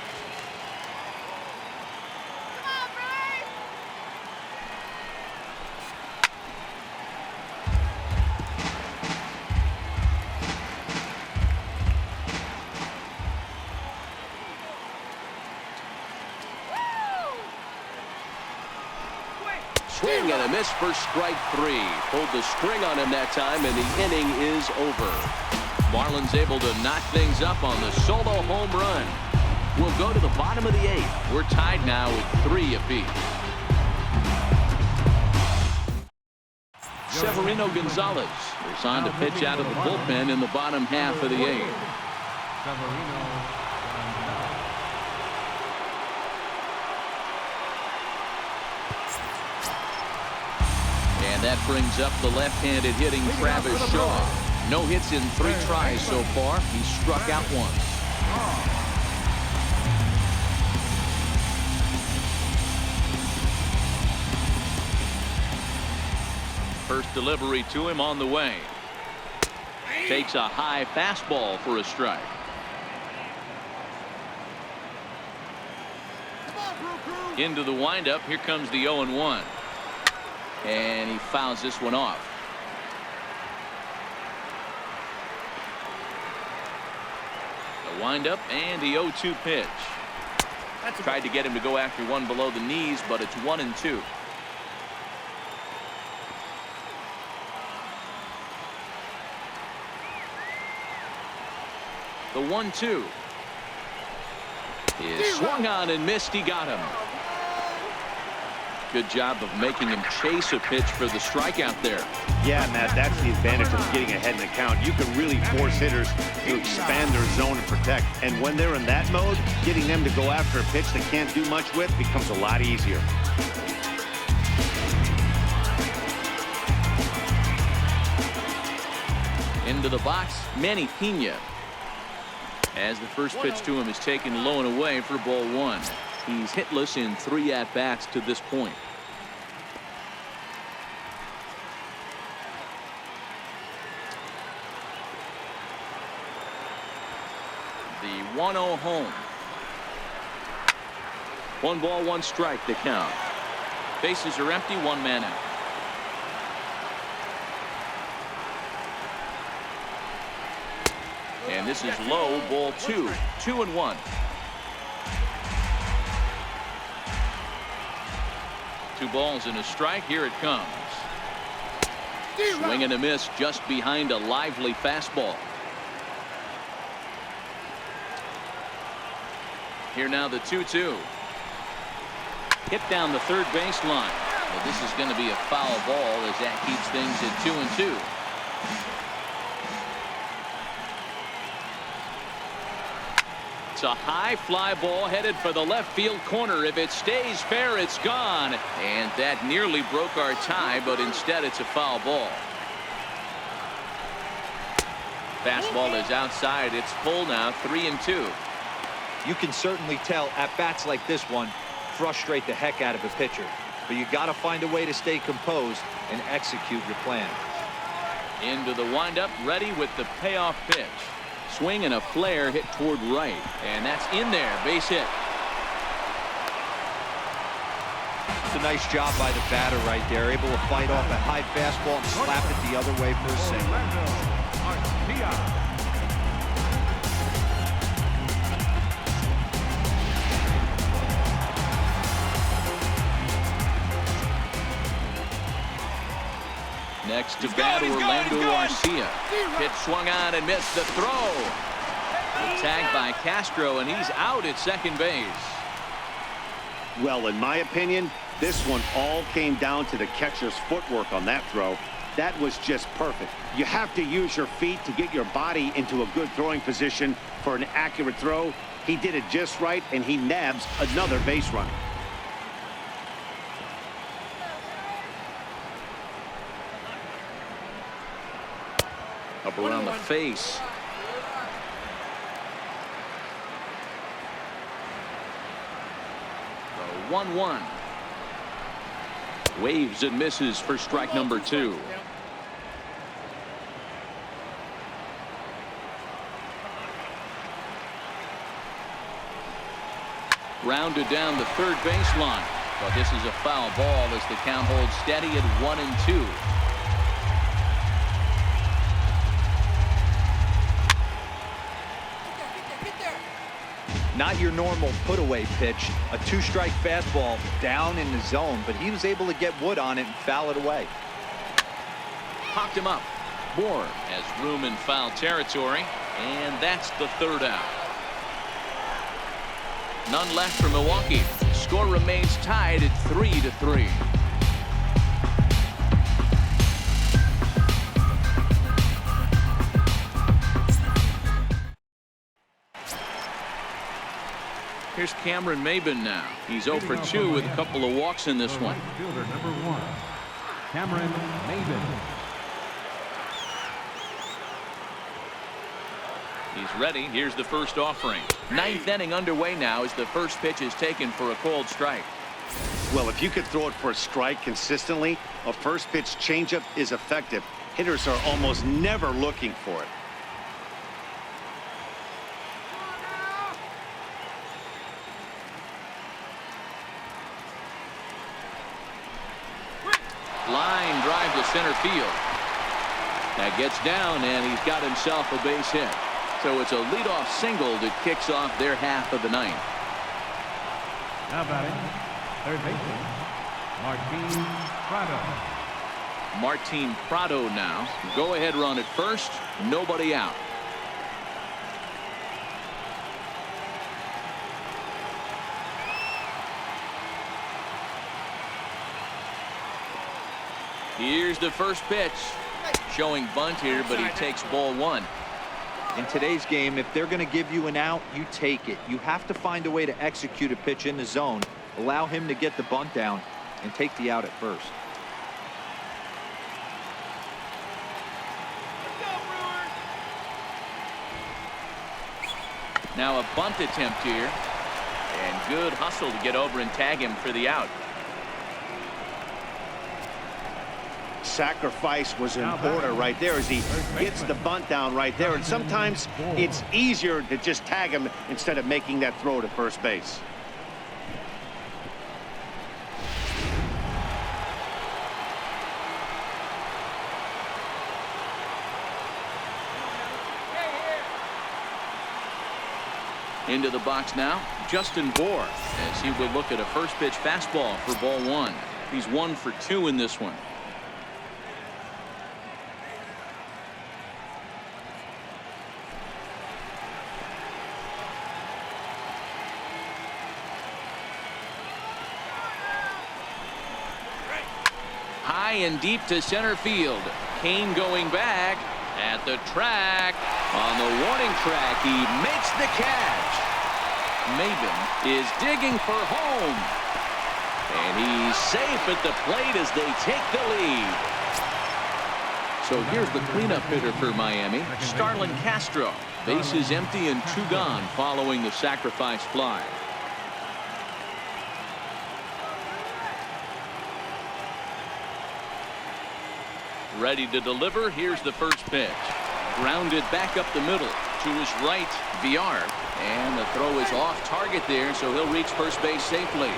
Speaker 1: Swing and a miss for strike 3. Pulled the string on him that time, and the inning is over. Marlins able to knock things up on the solo home run. We'll go to the bottom of the 8th. We're tied now with 3 apiece. Severino Gonzalez is on to pitch out of the bullpen in the bottom half of the 8th. And that brings up the left-handed hitting Travis Shaw. No hits in 3 tries so far. He struck out once. First delivery to him on the way. Takes a high fastball for a strike. Into the windup. Here comes the 0-1. And he fouls this one off. The windup and the 0-2 pitch. Tried to get him to go after one below the knees, but it's 1-2. The 1-2 is swung on and missed. He got him. Good job of making him chase a pitch for the strikeout there.
Speaker 2: Yeah, Matt, that's the advantage of getting ahead in the count. You can really force hitters to expand their zone and protect. And when they're in that mode, getting them to go after a pitch they can't do much with becomes a lot easier.
Speaker 1: Into the box, Manny Pena. As the first pitch to him is taken low and away for ball 1. He's hitless in 3 at-bats to this point. The 1-0 home. 1 ball, 1 strike to count. Bases are empty, 1 man out. And this is low, ball 2. 2-1. Two balls and a strike. Here it comes. Swing and a miss just behind a lively fastball. Here now the 2-2. Hit down the third baseline. Well, this is going to be a foul ball as that keeps things at 2-2. It's a high fly ball headed for the left field corner. If it stays fair, it's gone. And that nearly broke our tie, but instead it's a foul ball. Fastball is outside. It's full now, 3-2.
Speaker 4: You can certainly tell at bats like this one frustrate the heck out of a pitcher. But you got to find a way to stay composed and execute your plan.
Speaker 1: Into the windup, ready with the payoff pitch. Swing and a flare hit toward right, and that's in there. Base hit.
Speaker 4: It's a nice job by the batter right there, able to fight off a high fastball and slap it the other way for a single.
Speaker 1: Next to bat, Orlando Garcia. Pitch swung on and missed the throw. Tagged by Castro, and he's out at second base.
Speaker 2: Well, in my opinion, this one all came down to the catcher's footwork on that throw. That was just perfect. You have to use your feet to get your body into a good throwing position for an accurate throw. He did it just right, and he nabs another base runner.
Speaker 1: Up around the face. The 1-1. Waves and misses for strike number 2. Rounded down the third baseline. But this is a foul ball as the count holds steady at 1-2.
Speaker 4: Not your normal put-away pitch. A 2-strike fastball down in the zone, but he was able to get wood on it and foul it away.
Speaker 1: Popped him up. Moore has room in foul territory, and that's the third out. None left for Milwaukee. Score remains tied at 3-3. Here's Cameron Maben now. He's 0 for 2 with a couple of walks in this one.
Speaker 3: Right fielder number 1, Cameron Maben.
Speaker 1: He's ready. Here's the first offering. Ninth inning underway now as the first pitch is taken for a called strike.
Speaker 2: Well, if you could throw it for a strike consistently, a first pitch changeup is effective. Hitters are almost never looking for it.
Speaker 1: Line drive to center field. That gets down, and he's got himself a base hit. So it's a leadoff single that kicks off their half of the ninth.
Speaker 3: Now batting, third baseman, Martin Prado.
Speaker 1: Martin Prado now. Go ahead run at first. Nobody out. Here's the first pitch. Showing bunt here, but he takes ball 1.
Speaker 4: In today's game, if they're going to give you an out, you take it. You have to find a way to execute a pitch in the zone, allow him to get the bunt down, and take the out at first.
Speaker 1: Now a bunt attempt here. And good hustle to get over and tag him for the out.
Speaker 2: Sacrifice was in order right there as he gets the bunt down right there. And sometimes it's easier to just tag him instead of making that throw to first base.
Speaker 1: Into the box now, Justin Bohr, as he will look at a first pitch fastball for ball 1. He's 1 for 2 in this one. High and deep to center field. Kane going back at the track. On the warning track, he makes the catch. Maben is digging for home. And he's safe at the plate as they take the lead. So here's the cleanup hitter for Miami, Starlin Castro. Base is empty and 2 gone following the sacrifice fly. Ready to deliver. Here's the first pitch. Grounded back up the middle to his right, Villar. And the throw is off target there, so he'll reach first base safely.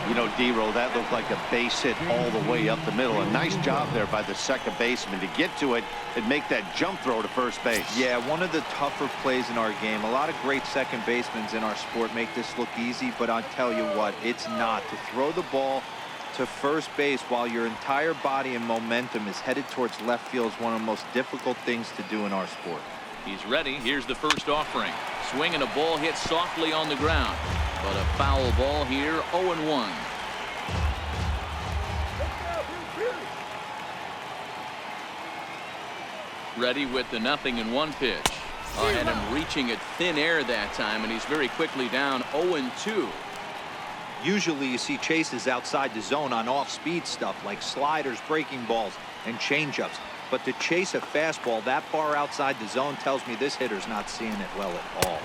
Speaker 2: You know, D-Roll, that looked like a base hit all the way up the middle. A nice job there by the second baseman to get to it and make that jump throw to first base.
Speaker 4: Yeah, one of the tougher plays in our game. A lot of great second basemen in our sport make this look easy, but I'll tell you what, it's not. To throw the ball to first base while your entire body and momentum is headed towards left field is one of the most difficult things to do in our sport.
Speaker 1: He's ready. Here's the first offering. Swing and a ball hit softly on the ground. But a foul ball here, 0-1. Ready with the 0-1 pitch. And him reaching at thin air that time, and he's very quickly down 0-2.
Speaker 4: Usually you see chases outside the zone on off-speed stuff like sliders, breaking balls, and changeups. But to chase a fastball that far outside the zone tells me this hitter's not seeing it well at all.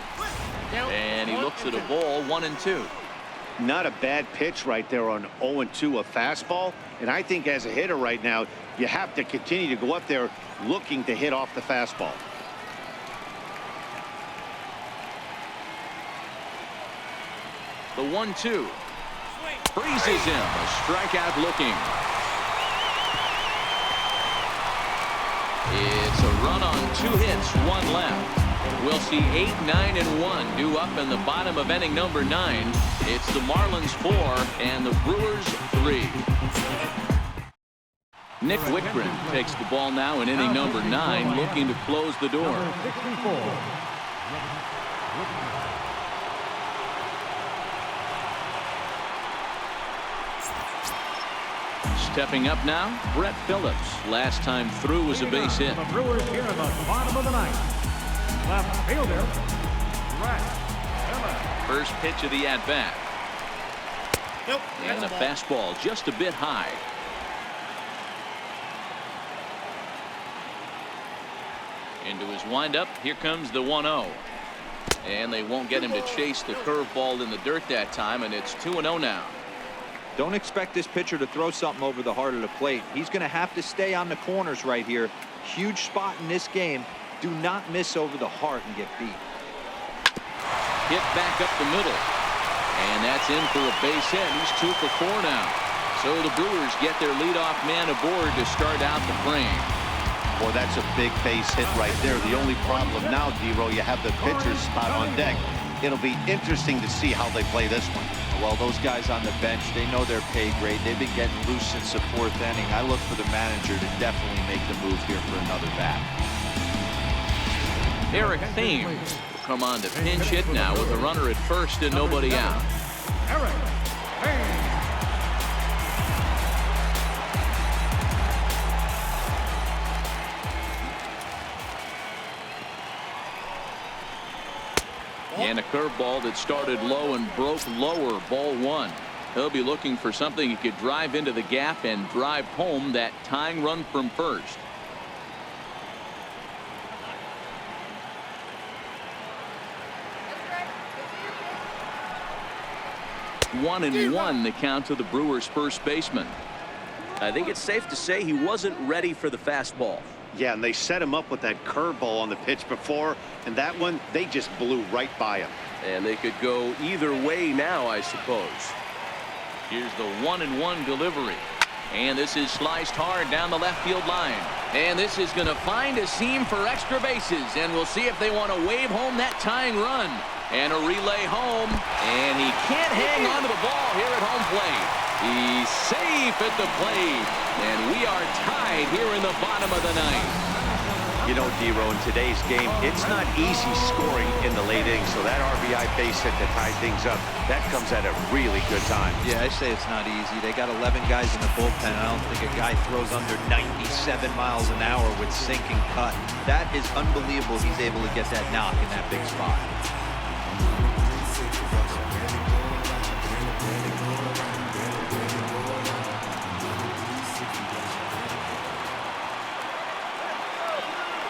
Speaker 1: And he looks at a ball, 1-2.
Speaker 2: Not a bad pitch right there on 0-2, a fastball. And I think as a hitter right now, you have to continue to go up there looking to hit off the fastball.
Speaker 1: The 1-2. Freezes him. A strikeout looking. It's a run on 2 hits, 1 left. We'll see 8, 9, and 1 due up in the bottom of inning number 9. It's the Marlins 4 and the Brewers 3. Nick Wickgren takes the ball now in inning number 9, looking to close the door.
Speaker 3: Number 64.
Speaker 1: Stepping up now, Brett Phillips. Last time through was a base hit.
Speaker 3: The Brewers here in the bottom of the ninth. Left fielder, Brett Phillips.
Speaker 1: First pitch of the at-bat.
Speaker 5: Nope.
Speaker 1: And a fastball just a bit high. Into his windup. Here comes the 1-0. And they won't get him to chase the curveball in the dirt that time, and it's 2-0 now.
Speaker 4: Don't expect this pitcher to throw something over the heart of the plate. He's going to have to stay on the corners right here. Huge spot in this game. Do not miss over the heart and get beat.
Speaker 1: Hit back up the middle. And that's in for a base hit. He's 2 for 4 now. So the Brewers get their leadoff man aboard to start out the frame.
Speaker 2: Boy, that's a big base hit right there. The only problem now, D-Row, you have the pitcher's spot on deck. It'll be interesting to see how they play this one.
Speaker 4: Well, those guys on the bench, they know their pay grade. They've been getting loose since the 4th inning. I look for the manager to definitely make the move here for another bat.
Speaker 1: Eric Thames will come on to pinch hit now with a runner at first and nobody out.
Speaker 3: Eric Thames.
Speaker 1: And a curveball that started low and broke lower. Ball 1. He'll be looking for something he could drive into the gap and drive home that tying run from first.
Speaker 6: That's right.
Speaker 1: 1-1 the count to the Brewers' first baseman.
Speaker 7: I think it's safe to say he wasn't ready for the fastball.
Speaker 2: Yeah, and they set him up with that curveball on the pitch before, and that one, they just blew right by him.
Speaker 7: And they could go either way now, I suppose.
Speaker 1: Here's the 1-1 delivery. And this is sliced hard down the left field line. And this is going to find a seam for extra bases. And we'll see if they want to wave home that tying run. And a relay home. And he can't hang on to the ball here at home plate. He's safe at the plate. And we are tied here in the bottom of the ninth.
Speaker 2: You know, D-Row, in today's game, it's not easy scoring in the late innings, so that RBI base hit to tie things up, that comes at a really good time.
Speaker 4: Yeah, I say it's not easy. They got 11 guys in the bullpen. I don't think a guy throws under 97 miles an hour with sink and cut. That is unbelievable. He's able to get that knock in that big spot.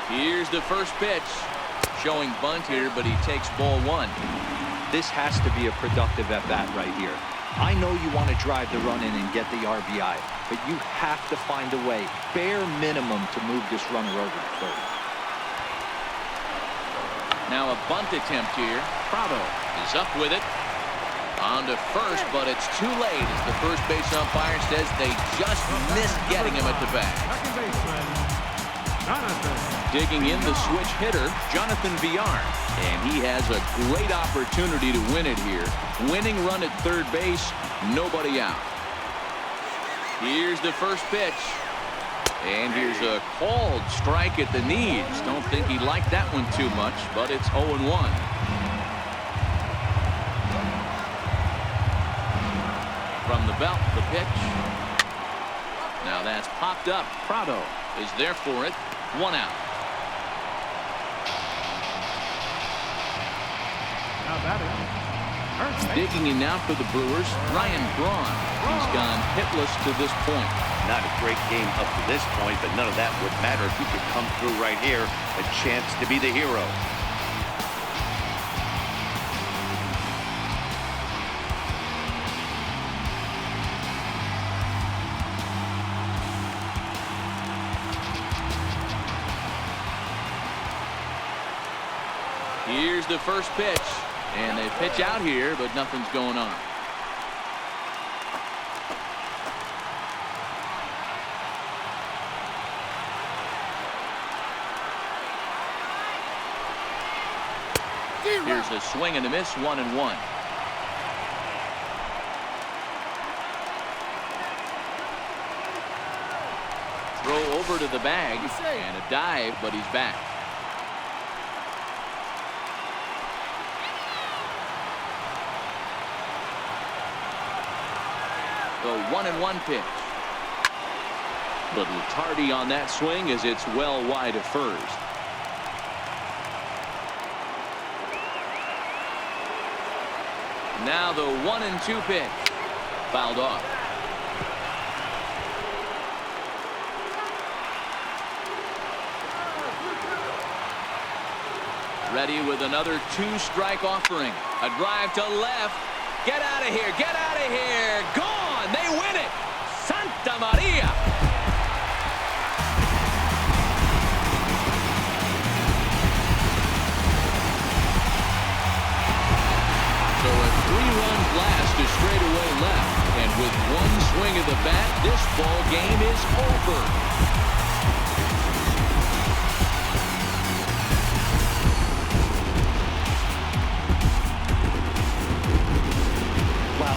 Speaker 1: Here's the first pitch. Showing bunt here, but he takes ball 1.
Speaker 4: This has to be a productive at-bat right here. I know you want to drive the run in and get the RBI, but you have to find a way, bare minimum, to move this runner over to third.
Speaker 1: Now a bunt attempt here. Prado is up with it. On to first, but it's too late as the first base umpire says they just missed getting him at the bat.
Speaker 3: Second baseman, Jonathan.
Speaker 1: Digging in the switch hitter, Jonathan Villar. And he has a great opportunity to win it here. Winning run at third base, nobody out. Here's the first pitch. And here's a called strike at the knees. Don't think he liked that one too much, but it's 0-1. From the belt, the pitch. Now that's popped up. Prado is there for it. 1 out.
Speaker 3: Now batting. First base.
Speaker 1: Digging in now for the Brewers, Ryan Braun. He's gone hitless to this point.
Speaker 2: Not a great game up to this point, but none of that would matter if he could come through right here. A chance to be the hero.
Speaker 1: Here's the first pitch. And they pitch out here, but nothing's going on. Here's a swing and a miss, 1-1. Throw over to the bag and a dive, but he's back. The 1-1 pitch. Little tardy on that swing as it's well wide of first. Now the 1-2 pitch. Fouled off. Ready with another 2-strike offering. A drive to left. Get out of here. Get out of here. Gone. They win it. Santa Maria. So a 3-run blast to straightaway left. And with one swing of the bat, this ball game is over.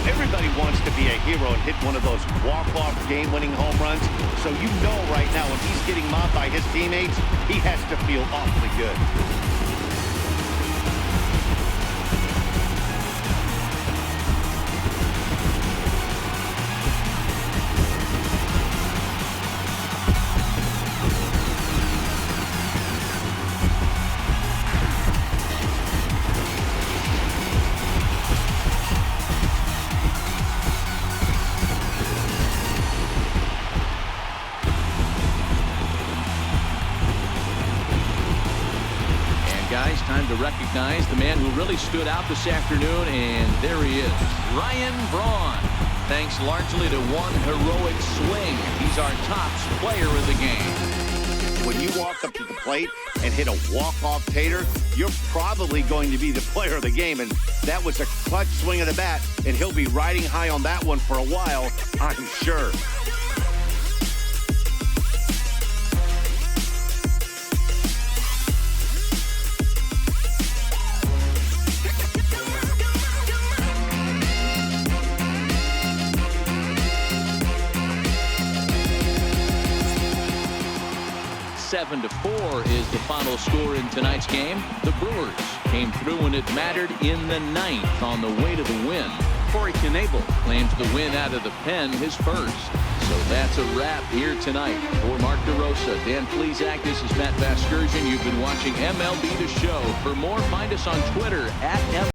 Speaker 2: Everybody wants to be a hero and hit one of those walk-off game-winning home runs. So you know right now when he's getting mobbed by his teammates, he has to feel awfully good.
Speaker 1: Guys, time to recognize the man who really stood out this afternoon, and there he is, Ryan Braun. Thanks largely to one heroic swing, he's our top player of the game.
Speaker 2: When you walk up to the plate and hit a walk-off tater, you're probably going to be the player of the game, and that was a clutch swing of the bat, and he'll be riding high on that one for a while, I'm sure.
Speaker 1: Seven to 4 is the final score in tonight's game. The Brewers came through when it mattered in the 9th on the way to the win. Corey Knebel claims the win out of the pen, his first. So that's a wrap here tonight. For Mark DeRosa, Dan Plesac, this is Matt Vasgersian. You've been watching MLB The Show. For more, find us on Twitter @MLB.